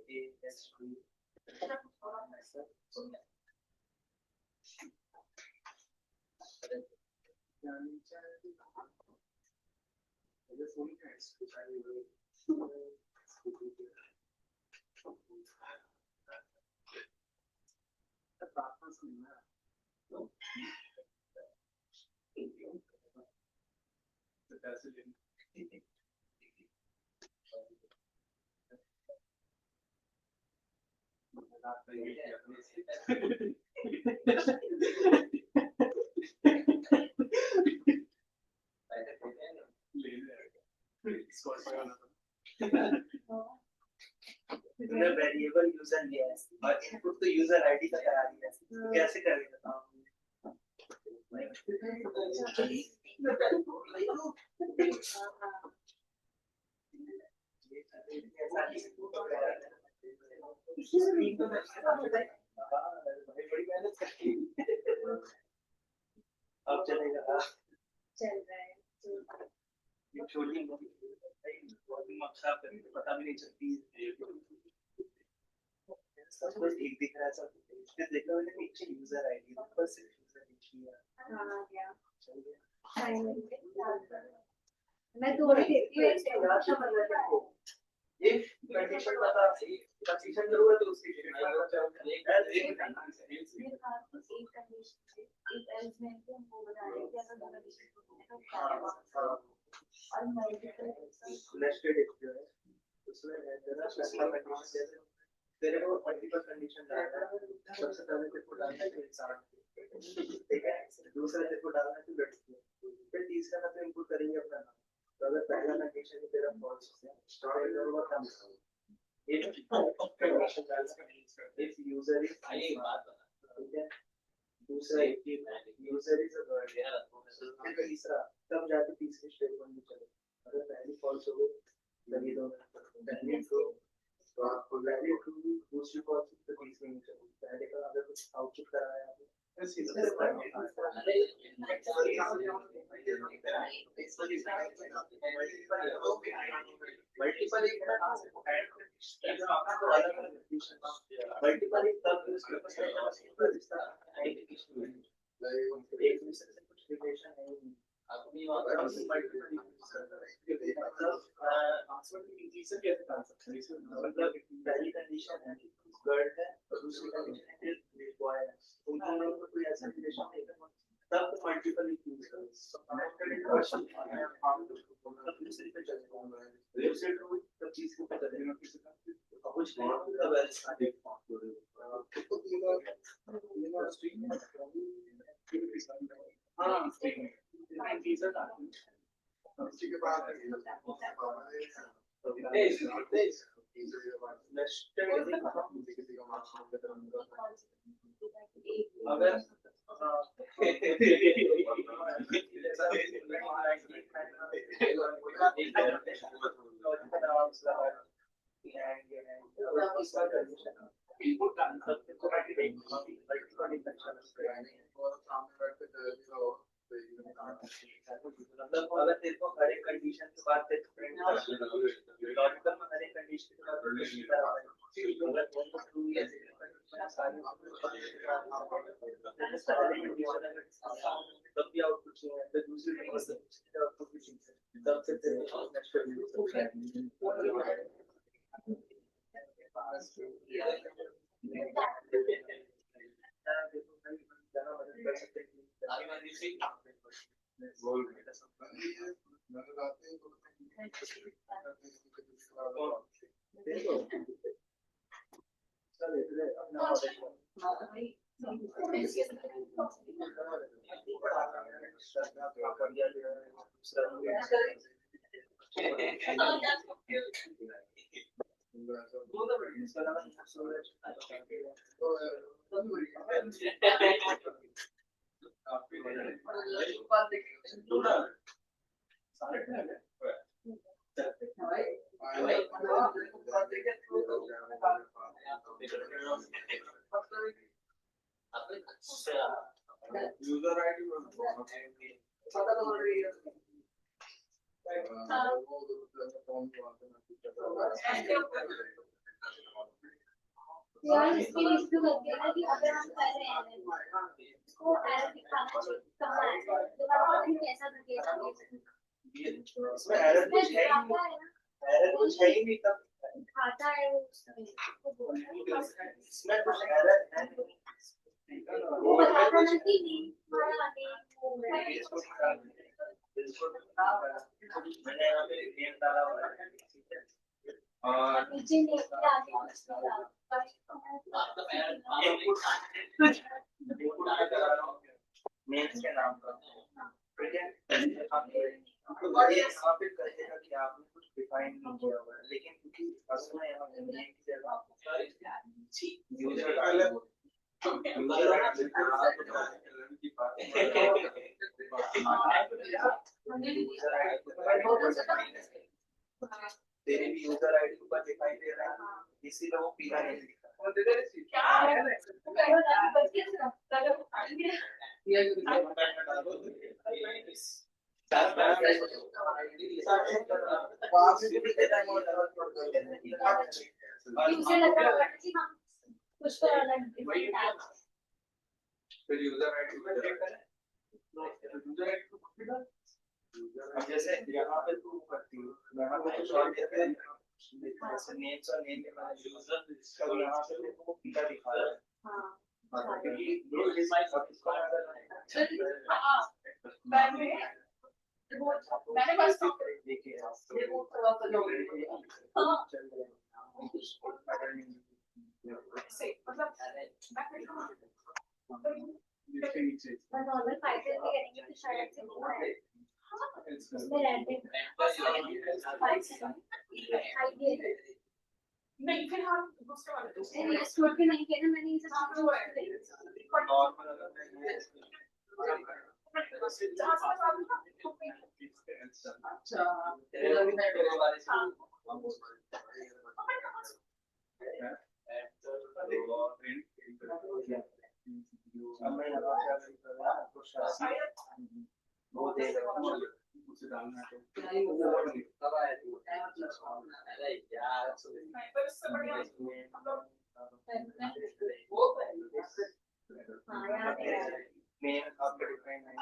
तुमने वेरिएबल यूजर लिया है और इनपुट तो यूजर आईडी का करा दिया है कैसे करेंगे बताओ अब चलेगा चल रहा है ये छोटी मक्खा पता भी नहीं चलती सब कुछ एक दिख रहा है सब इसमें देखा मैंने नीचे यूजर आईडी ऊपर से यूजर लिखी है हाँ क्या चल गया मैं दो ही देखती हूँ एक से ये कंडीशन बता कंडीशन जरूर है तो उसकी मेरे पास एक कंडीशन है एक एल्स में कि हम वो बता रहे हैं कि अगर दोनों कंडीशन को तो क्या है और मल्टीपल नेस्टेड इफ जो है उसमें तेरा सिस्टम कंडीशन तेरे को मल्टीपल कंडीशन डालना है सबसे पहले तेरे को डालना है इंसान ठीक है दूसरा तेरे को डालना है लड़की फिर तीसरा का तो इनपुट करेंगे अपना नाम तो अगर पहला कंडीशन तेरा फॉल्स है स्टार्ट करूंगा कम एक कंडीशन डालना इफ यूजर इज ये बात ठीक है दूसरा यूजर इज अ गर्ल फिर तीसरा तब जाके तीसरी स्टेटमेंट में चले अगर पहली फॉल्स हो गई तभी दो पहली ट्रू तो आपको पहली ट्रू दूसरी फॉल्स तो तीसरी में चले पहले का अगर कुछ आउटपुट कराया आपने मल्टीपल पहली कंडीशन है गर्ल है और दूसरी कंडीशन है बॉय है उनका कोई ऐसा रिलेशन नहीं है तब मल्टीपल यूज करो दूसरी पे चलेगा वेबसाइट को तब चीज को पता चलेगा कुछ नहीं तब हाँ के बाद अगर मतलब अगर तेरे को हर एक कंडीशन के बाद तेरे को लॉजिकल में हर एक कंडीशन के बाद तब भी आउटपुट चाहिए तो दूसरी आउटपुट भी चाहिए तब से तेरे को यूजर आईडी यार इसके लिए इसको करते हैं ना कि अगर हम पहले इसको एरर दिखाना चाहिए कहाँ है दोबारा फिर कैसा दिखेगा इसमें एरर कुछ है ही नहीं, एरर कुछ है ही नहीं तब खाता है वो उसमें इसमें कुछ एरर है वो बताता ना कि नहीं हमारा नहीं मैंने यहाँ पे नेम डाला हुआ है और नीचे नहीं आगे नेम्स के नाम का ठीक है। और ये यहाँ पे कहेगा कि आपने कुछ डिफाइन नहीं किया हुआ है, लेकिन क्योंकि असल में यहाँ पे नेम की जगह यूजर तेरे भी यूजर आईडी ऊपर दिखाई दे रहा है, इसीलिए वो पीला नहीं दिख रहा। उसे लग रहा है कि हम कुछ तो अलग डिफरेंट है फिर यूजर आईडी यूजर आईडी अब जैसे यहाँ पे तू करती है, यहाँ पे कुछ और देते हैं, जैसे नेम्स और नेम के बाद यूजर, तब यहाँ पे वो पीला दिखा रहा है। हाँ क्योंकि ये अब इसको अगर मैंने बस देखिए इसके नीचे पर नॉर्मल फाइटर में करेंगे तो शायद से वो है उसमें रैंडम आइडिया नहीं फिर हम दूसरे वाले नहीं स्टोर पे नहीं किया ना मैंने ये सब अब मैं यहाँ पे अगर कर रहा हूँ तो शायद वो देगा उसे डालना है हाँ याद है मेन आपका डिफाइन है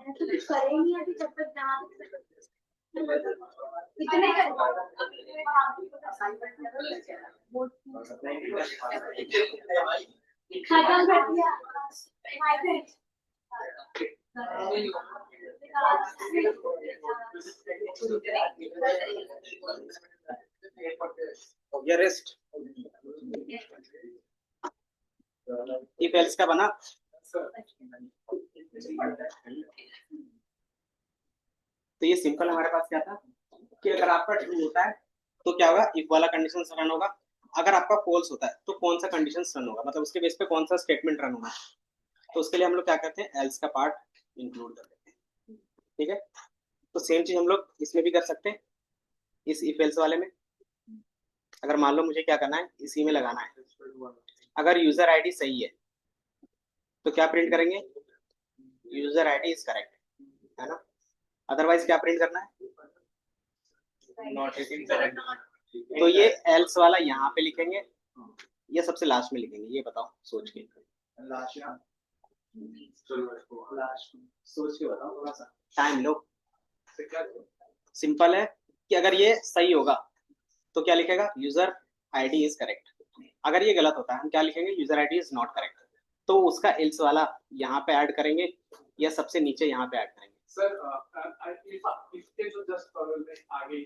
तो कुछ करेंगे अभी जब तक जहाँ इतने खत्म कर दिया ये रेस्ट इफ एल्स का बना तो ये सिंपल हमारे पास क्या था कि अगर आपका ट्रू होता है तो क्या होगा, इफ वाला कंडीशन रन होगा। अगर आपका फॉल्स होता है तो कौन सा कंडीशन रन होगा, मतलब उसके बेस पे कौन सा स्टेटमेंट रन होगा। तो उसके लिए हम लोग क्या करते हैं, एल्स का पार्ट इंक्लूड कर देते हैं। ठीक है, तो सेम चीज हम लोग इसमें भी कर सकते हैं, इस इफ एल्स वाले में। अगर मान लो मुझे क्या करना है, इसी में लगाना है, अगर यूजर आईडी सही है तो क्या प्रिंट करेंगे, यूजर आईडी इज करेक्ट, है ना। अदरवाइज क्या प्रिंट करना है, नॉट इनकरेक्ट। तो ये एल्स वाला यहाँ पे लिखेंगे या सबसे लास्ट में लिखेंगे, ये बताओ सोच के, लास्ट सोच के बताओ, थोड़ा सा टाइम लो। सिंपल है कि अगर ये सही होगा तो क्या लिखेगा, यूजर आईडी इज करेक्ट, अगर ये गलत होता है हम क्या लिखेंगे, user ID is not correct, तो उसका एल्स वाला यहाँ पे ऐड करेंगे या सबसे नीचे यहाँ पे ऐड करेंगे। सर इसके जो जस्ट आगे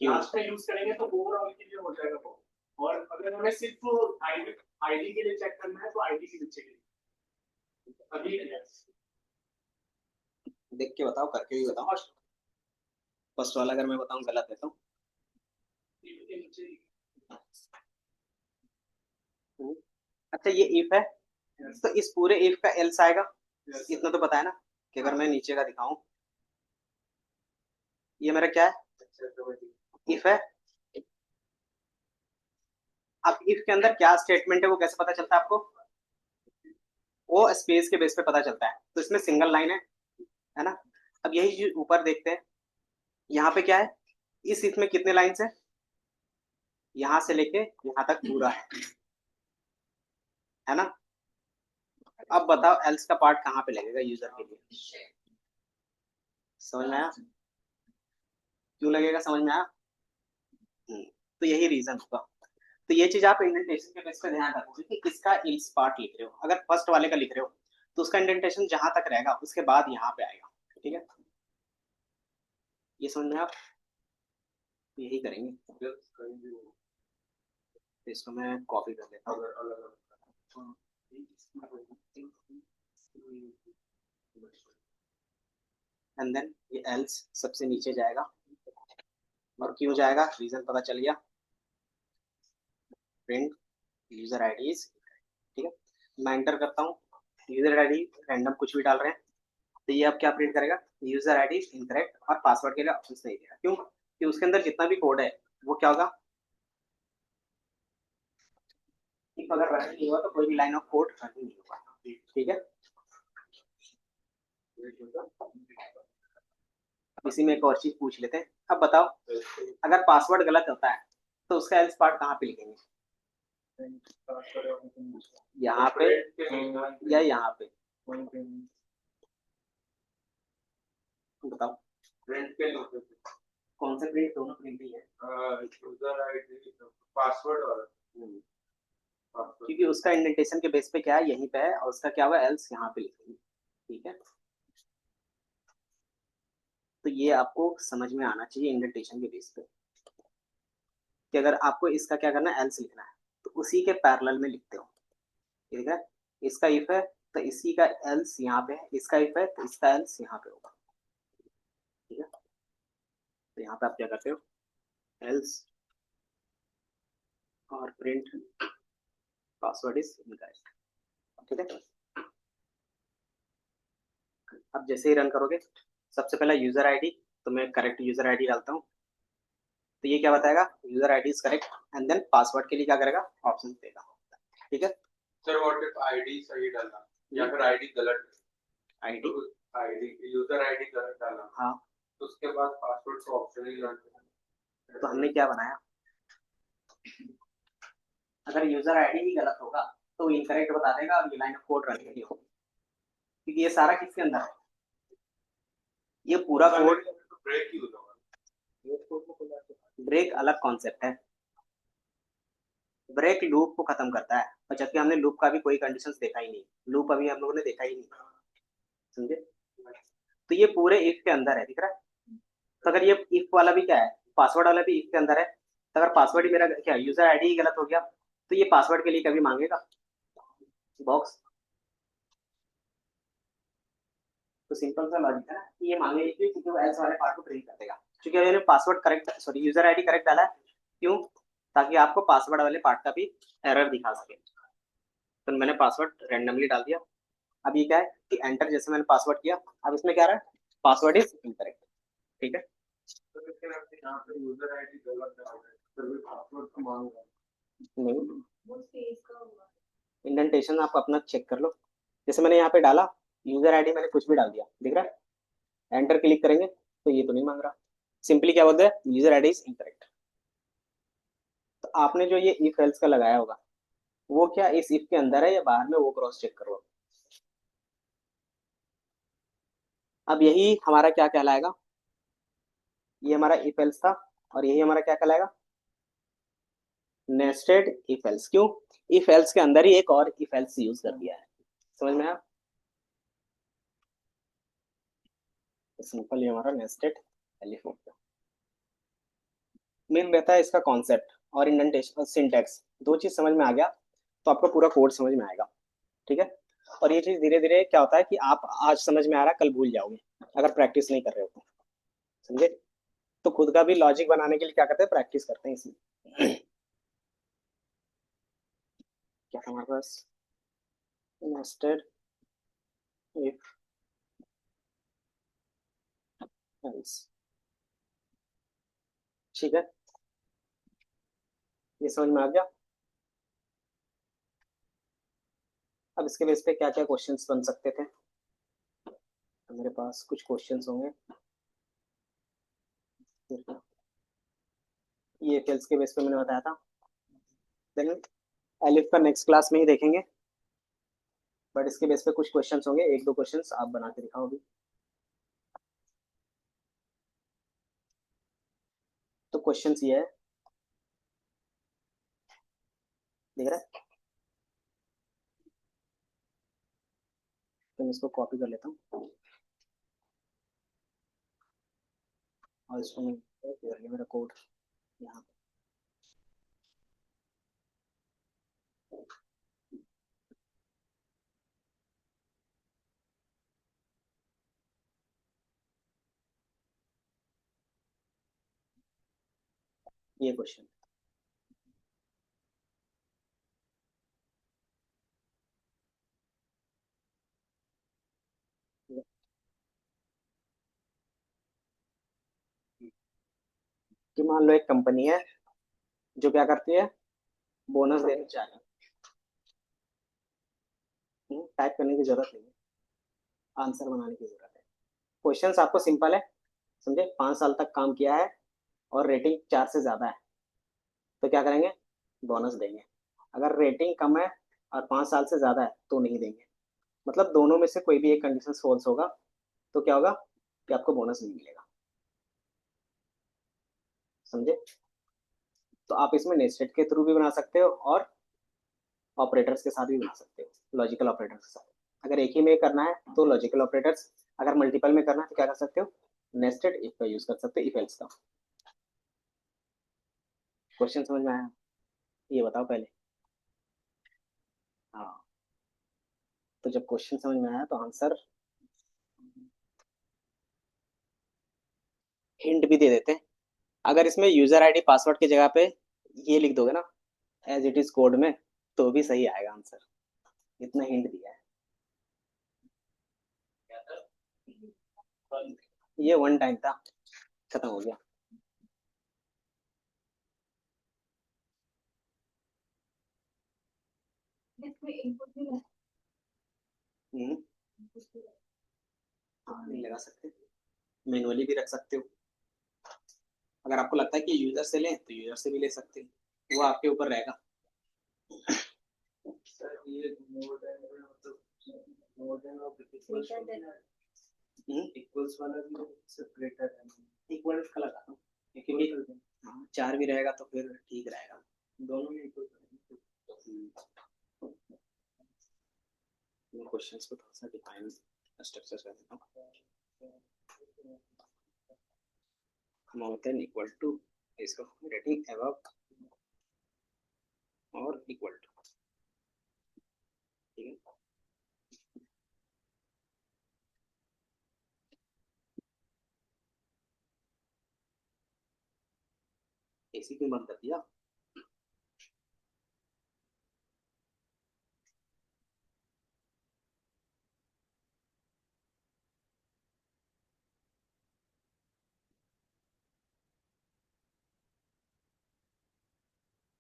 क्यों? लास्ट में यूज करेंगे तो ओवरऑल के लिए हो जाएगा वो, और अगर हमें सिर्फ आईडी के लिए चेक करना है तो आईडी के नीचे के लिए अभी देख के बताओ, करके भी बताओ। फर्स्ट वाला अगर मैं बताऊं गलत है तो अच्छा ये इफ है, तो इस पूरे इफ का एल्स आएगा, इतना तो पता है ना कि अगर मैं नीचे का दिखाऊं, ये मेरा क्या है, इफ है। अब इफ के अंदर क्या स्टेटमेंट है वो कैसे पता चलता है आपको, वो स्पेस के बेस पे पता चलता है, तो इसमें सिंगल लाइन है ना। अब यही चीज ऊपर देखते हैं, यहाँ पे क्या है, इस इफ में कितने लाइन्स है, यहाँ से लेके यहाँ तक पूरा है ना। अब बताओ एल्स का पार्ट कहाँ पे लगेगा यूजर के लिए, समझ में आया, क्यों लगेगा, समझ में आया। तो यही रीजन होगा। तो ये चीज आप इंडेंटेशन के बेस पे ध्यान रखोगे कि किसका एल्स पार्ट लिख रहे हो। अगर फर्स्ट वाले का लिख रहे हो तो उसका इंडेंटेशन जहां तक रहेगा उसके बाद यहाँ पे आएगा, ठीक है, ये समझ में आप, यही करेंगे। तो इसको मैं कॉपी कर लेता हूँ, एंड देन ये एल्स सबसे नीचे जाएगा, और क्यों जाएगा रीजन पता चल गया, प्रिंट यूजर आईडी इज, ठीक है। मैं एंटर करता हूँ, यूजर आईडी रैंडम कुछ भी डाल रहे हैं, तो ये अब क्या प्रिंट करेगा, यूजर आईडी इज इनकरेक्ट, और पासवर्ड के लिए ऑप्शन नहीं देगा, क्यों, कि उसके अंदर जितना भी कोड है वो क्या होगा, इफ अगर रन नहीं हुआ तो कोई भी लाइन ऑफ कोड रन नहीं होगा, ठीक है। इसी में एक और चीज पूछ लेते हैं, अब बताओ अगर पासवर्ड गलत होता है तो उसका एल्स पार्ट कहाँ पे लिखेंगे, यहाँ पे या यहाँ पे, बताओ प्रिंट के लिए कौन सा प्रिंट, दोनों प्रिंट ही है, यूजर आईडी पासवर्ड और पासवर्ड। क्योंकि उसका इंडेंटेशन के बेस पे क्या है यहीं पे है, और उसका क्या हुआ एल्स यहाँ पे लिखेंगे, ठीक है। तो ये आपको समझ में आना चाहिए इंडेंटेशन के बेस पे, कि अगर आपको इसका क्या करना है एल्स लिखना है तो उसी के पैरेलल में लिखते हो, ठीक है। इसका इफ है तो इसी का एल्स यहाँ पे है, इसका इफ है तो इसका एल्स यहाँ पे होगा, ठीक है। तो यहाँ पे आप क्या करते हो, एल्स और प्रिंट पासवर्ड इज इनकरेक्ट, ठीक है। अब जैसे ही रन करोगे, सबसे पहला यूजर आईडी, तो मैं करेक्ट यूजर आईडी डालता हूँ, तो ये क्या बताएगा, user ID is correct, and then password के लिए क्या करेगा, ऑप्शन देगा, ठीक है। सर व्हाट इफ आईडी सही डाला या फिर आईडी गलत, आईडी आईडी यूजर आईडी गलत डाला, हाँ, तो उसके बाद पासवर्ड का ऑप्शन ही तो हमने क्या बनाया, अगर यूजर आईडी ही गलत होगा तो इनकरेक्ट बता देगा और ये लाइन ऑफ कोड रन नहीं होगी, क्योंकि ये सारा किसके अंदर है, ये पूरा कोड, ब्रेक यूज होगा। ब्रेक अलग कॉन्सेप्ट है, ब्रेक लूप को खत्म करता है, और जबकि हमने लूप का भी कोई कंडीशंस देखा ही नहीं, लूप अभी हम लोगों ने देखा ही नहीं, समझे। तो ये पूरे इफ के अंदर है, दिख रहा है। तो अगर ये इफ वाला भी क्या है, पासवर्ड वाला भी इफ के अंदर है, तो अगर पासवर्ड ही मेरा क्या यूजर आईडी ही गलत हो गया तो ये पासवर्ड के लिए कभी मांगेगा बॉक्स, तो सिंपल सा लॉजिक है ना कि ये मांगेगा क्योंकि वो एल्स वाले पार्ट को प्रिंट कर देगा, क्योंकि मैंने password correct, sorry user ID correct डाला है, क्यों, ताकि आपको पासवर्ड वाले पार्ट का भी एरर दिखा सके। तो मैंने पासवर्ड रैंडमली डाल दिया, अब ये क्या है कि एंटर जैसे मैंने पासवर्ड किया, अब इसमें क्या रहा है, पासवर्ड इज इनकरेक्ट, ठीक है। तो लेकिन आपने यहाँ पे यूजर आईडी गलत डाला है, फिर भी पासवर्ड तो मांगेगा नहीं, वो स्पेस का होगा। इंडेंटेशन आप अपना चेक कर लो, जैसे मैंने यहाँ पे डाला यूजर आईडी, मैंने कुछ भी डाल दिया, दिख रहा है, एंटर क्लिक करेंगे तो ये तो नहीं मांग रहा, सिंपली क्या बोलते हैं, यूजर आईडी इज इनकरेक्ट। तो आपने जो ये इफ एल्स का लगाया होगा वो क्या इस इफ के अंदर है या बाहर में, वो क्रॉस चेक करो। अब यही हमारा क्या कहलाएगा, ये हमारा इफ एल्स था, और यही हमारा क्या कहलाएगा, नेस्टेड इफ एल्स, क्यों? इफ एल्स के अंदर ही एक और इफ एल्स यूज कर दिया है, समझ में आया? सिंपल ये हमारा नेस्टेड एलिफ हो गया। मेन रहता है इसका कॉन्सेप्ट और इंडेंटेशन सिंटैक्स, दो चीज समझ में आ गया तो आपको पूरा कोड समझ में आएगा, ठीक है? और ये चीज धीरे धीरे क्या होता है कि आप आज समझ में आ रहा है कल भूल जाओगे अगर प्रैक्टिस नहीं कर रहे हो तो, समझे? तो खुद का भी लॉजिक बनाने के लिए क्या करते हैं, प्रैक्टिस करते हैं इसमें। क्या था हमारे पास, नेस्टेड इफ एल्स, ठीक है? ये समझ में आ गया। अब इसके बेस पे क्या क्या क्वेश्चंस बन सकते थे, तो मेरे पास कुछ क्वेश्चंस होंगे। ये फेल्स के बेस पे मैंने बताया था, देन एलिफ का नेक्स्ट क्लास में ही देखेंगे, बट इसके बेस पे कुछ क्वेश्चंस होंगे, एक दो क्वेश्चंस आप बना के दिखाओ अभी। तो क्वेश्चंस ये है, देख रहा है? तो मैं इसको कॉपी कर लेता हूँ और इसको मैं मेरा कोड यहाँ पे। ये क्वेश्चन कि मान लो एक कंपनी है जो क्या करती है, बोनस देना चाह रहा है, टाइप करने की जरूरत नहीं है, आंसर बनाने की जरूरत है। क्वेश्चंस आपको सिंपल है, समझे? 5 साल तक काम किया है और रेटिंग 4 से ज्यादा है तो क्या करेंगे, बोनस देंगे। अगर रेटिंग कम है और 5 साल से ज्यादा है तो नहीं देंगे। मतलब दोनों में से कोई भी एक कंडीशन फॉल्स होगा तो क्या होगा कि आपको बोनस नहीं मिलेगा, समझे? तो आप इसमें नेस्टेड के थ्रू भी बना सकते हो और ऑपरेटर्स के साथ भी बना सकते हो, लॉजिकल ऑपरेटर्स के साथ। अगर एक ही में करना है तो लॉजिकल ऑपरेटर्स, अगर मल्टीपल में करना है तो क्या कर सकते हो, नेस्टेड इफ का यूज कर सकते हो, इफ एल्स का। क्वेश्चन समझ में आया? ये बताओ पहले। हाँ, तो जब क्वेश्चन समझ में आया तो आंसर हिंट भी दे देते हैं। अगर इसमें यूजर आईडी पासवर्ड की जगह पे ये लिख दोगे ना, एज इट इज कोड में, तो भी सही आएगा आंसर। इतना हिंट दिया है। ये वन टाइम था, खत्म हो गया। इसमें इनपुट भी है। हम्म, हाँ, नहीं लगा सकते, मैनुअली भी रख सकते हो। अगर आपको लगता है कि यूजर से लें तो यूजर से भी ले सकते हैं, वो आपके ऊपर रहेगा। सर ये मोर देन मतलब मोर देन और इक्वल्स वाला भी सेपरेटर है, इक्वल का लगा दो, क्योंकि हाँ, 4 भी रहेगा तो फिर ठीक रहेगा। दोनों में इक्वल क्वेश्चंस को थोड़ा सा डिफाइन स्ट्रक्चर कर देता हूँ। मोर देन इक्वल टू, इसको रेटिंग अबव और इक्वल टू, ठीक है? एसी क्यों बंद कर दिया?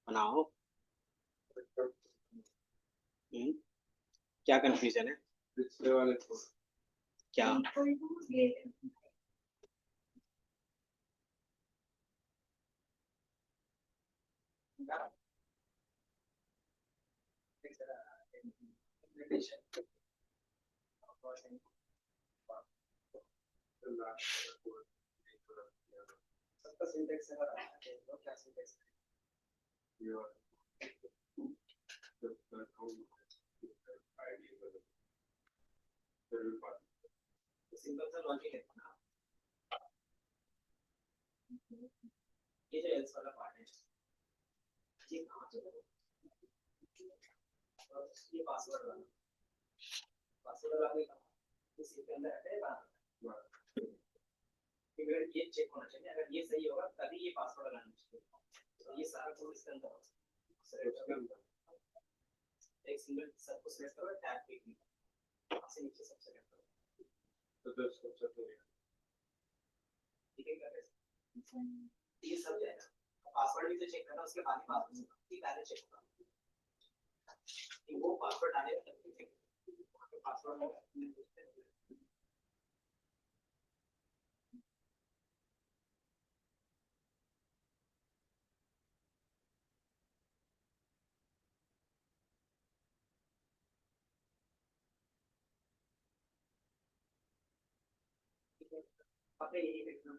बनाओ। क्या कंफ्यूजन है? पिछले वाले को क्या? सबका सिंटेक्स अगर आता है तो क्या syntax your the ID whether there will pass. Simple सा लॉजिक है ना, ये जो एल्स वाला पार्ट है ये कहाँ से करो, और ये पासवर्ड वाला इसी के अंदर है बाहर, फिर ये चेक होना चाहिए, अगर ये सही होगा तभी ये पासवर्ड लगाना चाहिए, तो ये सारा कोड इसके अंदर होगा, एक सिंगल सब को सिलेक्ट करो, टैब पे क्लिक करो, से नीचे सब सेलेक्ट करो, तो दस सबसे ठीक है क्या, ये सब जाएगा, पासवर्ड भी तो चेक करना, उसके बाद ही पासवर्ड पहले चेक करना, वो पासवर्ड डालेगा तभी चेक, पासवर्ड अपने यही देखना है,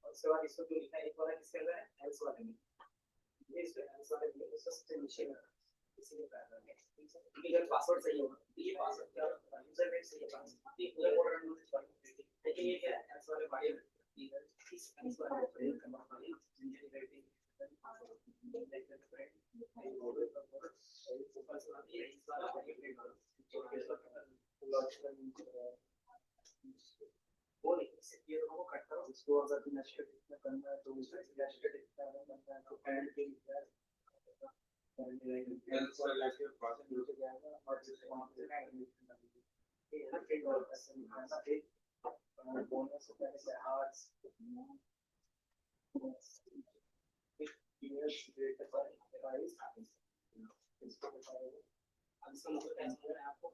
और उसके बाद इसको जो लिखा है एक वाला किसके अंदर है, एल्स वाले में, ये इसको एल्स वाले में उसको सबसे नीचे में इसीलिए पैराग्राफ है, क्योंकि जब पासवर्ड सही होगा ये पासवर्ड क्या होगा, यूजर नेम सही होगा, ये पूरा कोड रन होगा, लेकिन ये क्या है एल्स वाले बॉडी में इस एल्स वाले प्रयोग करना वाली जनरेटिंग वो नहीं ये दोनों को कट करो, इसको अगर नेस्टेड इतना करना है तो इसमें नेस्टेड इतना करना है तो एंड के लिए else like your pass नीचे जाएगा और जिस वहां से ये हर एक और ऐसे निकालना एक बोनस होता है आर्ट्स ईमेल्स रेट पर प्राइस इसको बताएगा, अब इसका मतलब कैसे है आपको,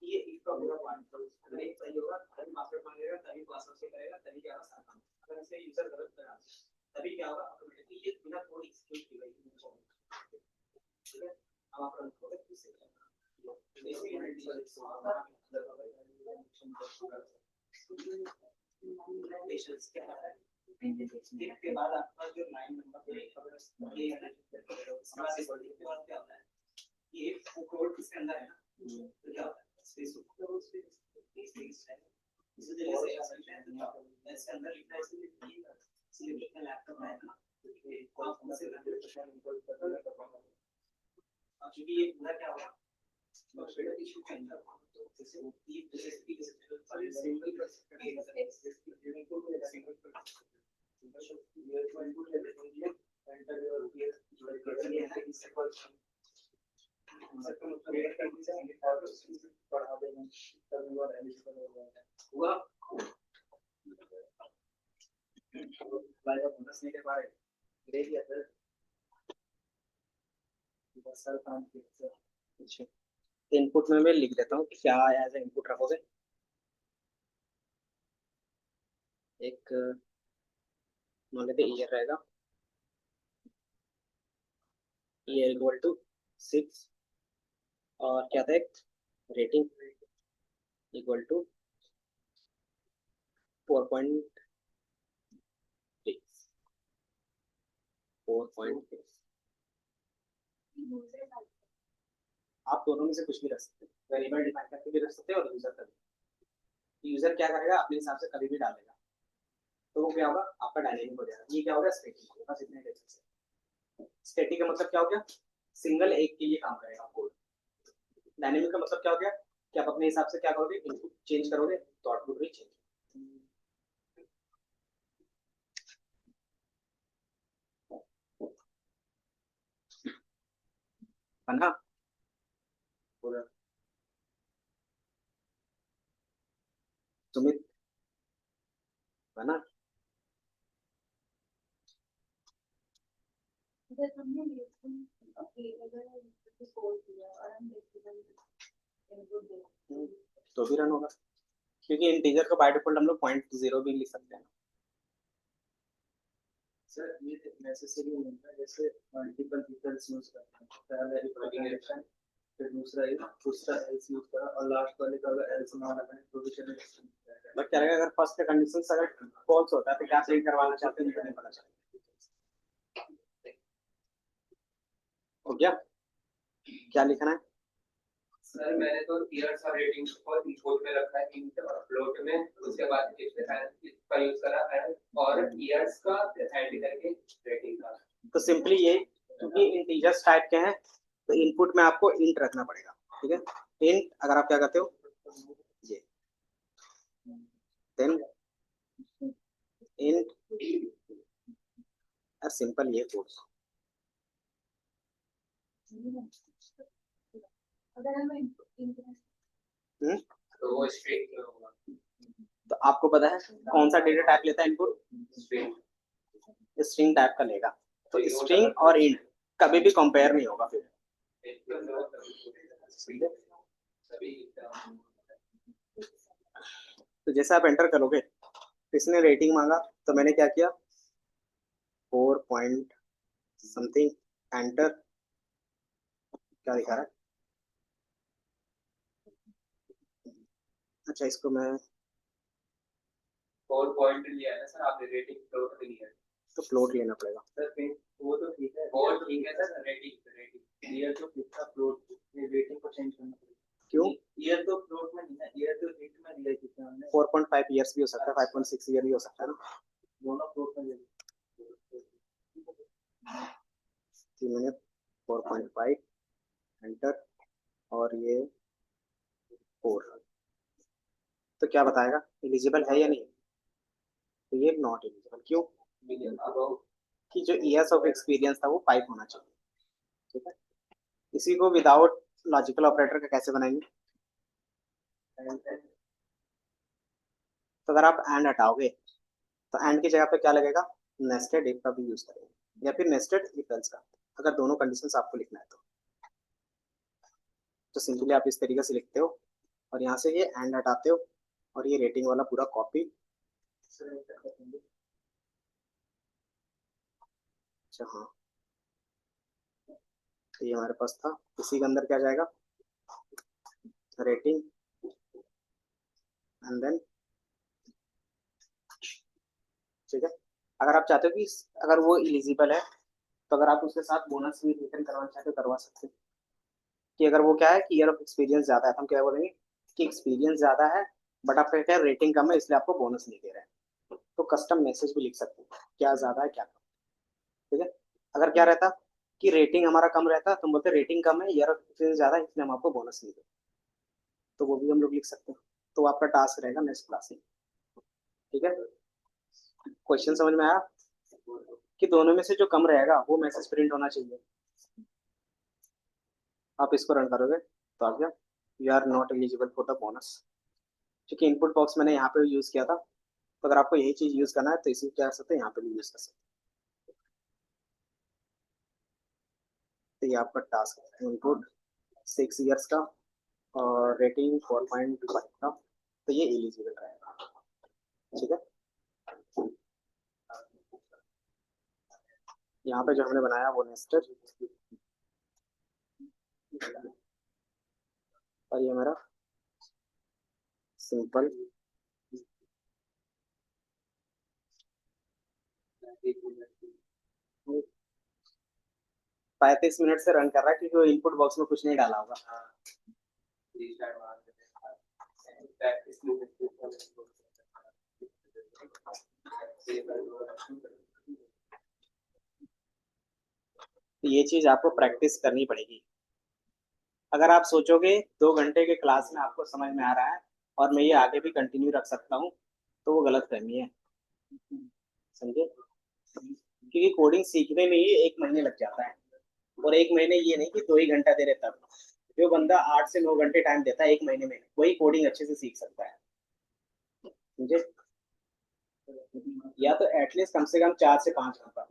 ये एक का पूरा पॉइंट, अगर एक सही होगा तभी पासवर्ड मांगेगा, तभी पासवर्ड से करेगा, तभी क्या होगा सारा काम, अगर इसे यूजर गलत करा तभी क्या होगा ऑटोमेटिकली ये बिना कोड एग्जीक्यूट किए गई, ठीक है, अब आप रन करोगे तो इसे पेशेंस क्या है, इसके बाद आपका जो लाइन नंबर ये है ना, इसके बाद क्या होता है, ये कोड किसके अंदर है ना, तो क्या होता है स्पेस इसके अंदर लिखना है, इसलिए लिखना लैपटॉप है ना, कौन से क्योंकि ये पूरा क्या होगा इशू के अंदर, जैसे ये सिंगल हुआ बोनस के बारे में सर काम किया, अच्छा, इनपुट में मैं लिख देता हूँ क्या एज ए इनपुट रखोगे, एक मान लेते ईयर रहेगा, ईयर इक्वल टू 6 और क्या था एक रेटिंग इक्वल टू 4.3 आप दोनों में से कुछ भी रख सकते हैं, वेरिएबल डिफाइन करके भी रख सकते हैं और यूजर का भी, यूजर क्या करेगा अपने हिसाब से कभी भी डालेगा, तो वो क्या होगा आपका डायनेमिक हो जाएगा, ये क्या होगा स्टैटिक, बस इतने देख सकते हैं, स्टैटिक का मतलब क्या हो गया, सिंगल एक के लिए काम करेगा कोड, डायनेमिक का मतलब क्या हो गया कि आप अपने हिसाब से क्या करोगे, इनपुट चेंज करोगे तो आउटपुट भी चेंज, है ना पूरा, सुमित है ना, तो भी रन होगा, क्योंकि इंटीजर को बाय डिफॉल्ट हम लोग 0.0 भी लिख सकते हैं, सर ये नेसेसरी नहीं है, जैसे मल्टीपल फीचर्स यूज करते हैं, पहले रिकॉर्डिंग फिर दूसरा एल्स यूज करा और लास्ट वाले का अगर एल्स ना लगाए तो भी चलेगा, बट क्या रहेगा अगर फर्स्ट का कंडीशन अगर फॉल्स होता है तो क्या प्रिंट करवाना चाहते हैं नहीं पता चलेगा, गया? क्या लिखना है? सर मैंने तो ईयर्स और रेटिंग्स को इनपुट में रखा है, इन फ्लोट में, उसके बाद इसका यूज करा है और ईयर्स का ऐड करके रेटिंग का। तो सिंपली ये, क्योंकि इंटीजर्स टाइप के हैं तो इनपुट में आपको इंट रखना पड़ेगा, ठीक है। इंट अगर आप क्या करते हो, ये देन इंट, सिंपल ये कोड। अगर हमें तो वो स्ट्रिंग में होगा। तो आपको पता है कौन सा डेटा टाइप लेता है इनपुट? स्ट्रिंग। स्ट्रिंग टाइप का लेगा। तो स्ट्रिंग और इंट कभी भी कंपेयर नहीं होगा फिर। तो जैसे आप एंटर करोगे, इसने रेटिंग मांगा तो मैंने क्या किया, 4 पॉइंट समथिंग, एंटर। क्या दिखा रहा है? अच्छा, इसको मैं 4 पॉइंट लिया है ना सर आपने, रेटिंग फ्लोट में लिया है। तो फ्लोट लेना पड़ेगा। सर फिर वो तो ठीक है, वो ठीक है सर, रेटिंग ईयर तो कितना फ्लोट, रेटिंग को चेंज करना पड़ेगा। क्यों? ईयर तो फ्लोट में नहीं है, ईयर तो हिट में लिया कितना हमने। 4.5 ईयर्स भी हो सकता है, 5.6 ईयर भी हो सकता है ना। दोनों फ्लोट में लिया। कि मैंने 4.5 एंटर और ये 4, तो क्या बताएगा, एलिजिबल है या नहीं? तो ये नॉट एलिजिबल। क्यों? कि जो ईयर्स ऑफ एक्सपीरियंस था वो 5 होना चाहिए, ठीक है। इसी को विदाउट लॉजिकल ऑपरेटर का कैसे बनाएंगे? तो अगर आप एंड हटाओगे तो एंड की जगह पे क्या लगेगा, नेस्टेड इफ का भी यूज करेंगे, या फिर नेस्टेड इफ एल्स का, अगर दोनों कंडीशंस आपको लिखना है तो सिंपली आप इस तरीके से लिखते हो और यहाँ से ये एंड हटाते हो और ये रेटिंग वाला पूरा कॉपी। अच्छा हाँ, तो ये हमारे पास था, इसी के अंदर क्या जाएगा, रेटिंग एंड देन, ठीक है। अगर आप चाहते हो कि अगर वो एलिजिबल है तो अगर आप उसके साथ बोनस भी रिटर्न करवाना चाहते हो करवा सकते हो। कि अगर वो क्या है कि ईयर ऑफ एक्सपीरियंस ज्यादा है तो हम क्या बोलेंगे कि एक्सपीरियंस ज्यादा है बट आपका क्या रेटिंग कम है इसलिए आपको बोनस नहीं दे रहे हैं। तो कस्टम मैसेज भी लिख सकते हैं क्या ज्यादा है क्या कम, ठीक है। अगर क्या रहता कि रेटिंग हमारा कम रहता तो हम बोलते रेटिंग कम है, ईयर ऑफ एक्सपीरियंस ज्यादा है इसलिए हम आपको बोनस नहीं दे, तो वो भी हम लोग लिख सकते हैं। तो आपका टास्क रहेगा नेक्स्ट क्लास में, ठीक है। क्वेश्चन समझ में आया कि दोनों में से जो कम रहेगा वो मैसेज प्रिंट होना चाहिए। आप इसको रन करोगे तो आ गया you are not eligible for the bonus, क्योंकि इनपुट बॉक्स मैंने यहाँ पे यूज किया था। तो अगर आपको यही चीज यूज करना है तो इसी क्या कर सकते हैं, यहाँ पे भी यूज कर सकते हैं। तो ये आपका टास्क है, इनपुट 6 ईयर्स का और रेटिंग 4.5 का, तो ये एलिजिबल रहेगा, ठीक है। यहाँ पे जो हमने बनाया वो नेस्टेड, और ये मेरा सिंपल 35 मिनट से रन कर रहा है क्योंकि वो इनपुट बॉक्स में कुछ नहीं डाला होगा। तो ये चीज आपको प्रैक्टिस करनी पड़ेगी। अगर आप सोचोगे 2 घंटे के क्लास में आपको समझ में आ रहा है और मैं ये आगे भी कंटिन्यू रख सकता हूँ, तो वो गलत फहमी है, समझे। क्योंकि कोडिंग सीखने में ही 1 महीने लग जाता है, और 1 महीने ये नहीं कि 2 ही घंटा दे रहे तब। जो बंदा 8 से 9 घंटे टाइम देता है 1 महीने में, वही कोडिंग अच्छे से सीख सकता है, समझे। या तो एटलीस्ट कम से कम 4 से 5 घंटा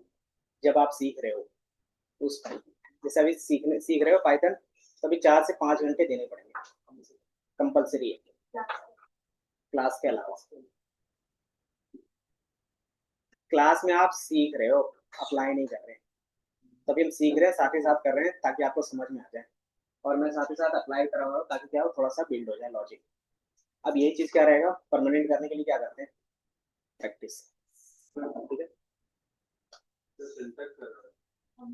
जब आप सीख रहे हो उस टाइम, जैसे अभी सीख रहे हो पाइथन, तभी 4 से 5 घंटे देने पड़ेंगे कंपलसरी है, क्लास के अलावा। क्लास में आप सीख रहे हो, अप्लाई नहीं कर रहे, तभी हम सीख रहे हैं साथ ही साथ कर रहे हैं ताकि आपको समझ में आ जाए, और मैं साथ ही साथ अप्लाई कर रहा हूँ ताकि क्या हो, थोड़ा सा बिल्ड हो जाए लॉजिक। अब ये चीज क्या रहेगा, परमानेंट करने के लिए क्या करते हैं, प्रैक्टिस, ठीक है।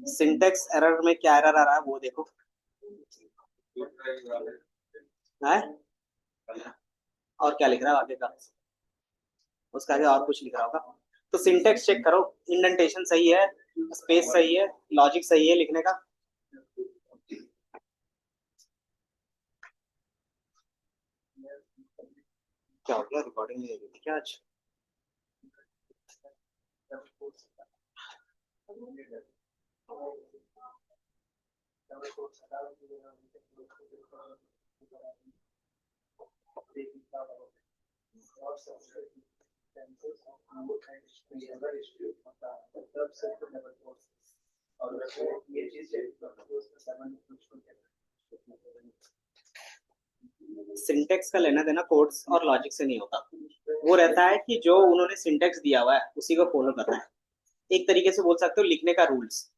सिंटेक्स एरर में क्या एरर आ रहा है वो देखो है, और क्या लिख रहा है आगे का, उसका आगे और कुछ लिख रहा होगा। तो सिंटेक्स चेक करो, इंडेंटेशन सही है, स्पेस सही है, लॉजिक सही है लिखने का। क्या हो गया, रिकॉर्डिंग नहीं होगी क्या आज? ये चीज चेक करना तो उसमें 7 कुछ हो गया। सिंटेक्स का लेना देना कोड्स और लॉजिक से नहीं होता, वो रहता है कि जो उन्होंने सिंटेक्स दिया हुआ है उसी को फॉलो करना है। एक तरीके से बोल सकते हो लिखने का रूल्स।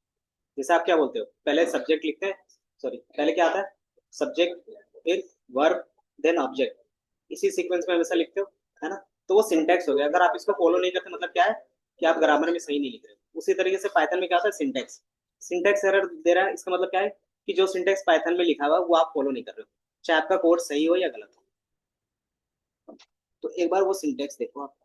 जैसे आप क्या बोलते हो, पहले सब्जेक्ट लिखते हैं, सॉरी पहले क्या आता है, सब्जेक्ट फिर वर्ब देन ऑब्जेक्ट, इसी सीक्वेंस में हमेशा लिखते हो, है ना। तो वो सिंटेक्स हो गया। अगर आप इसको फॉलो नहीं करते मतलब क्या है कि आप ग्रामर में सही नहीं लिख रहे हो। उसी तरीके से पाइथन में क्या होता है, सिंटेक्स, सिंटेक्स एरर दे रहा है, इसका मतलब क्या है कि जो सिंटेक्स पाइथन में लिखा हुआ है वो आप फॉलो नहीं कर रहे हो, चाहे आपका कोड सही हो या गलत हो। तो एक बार वो सिंटेक्स देखो आप।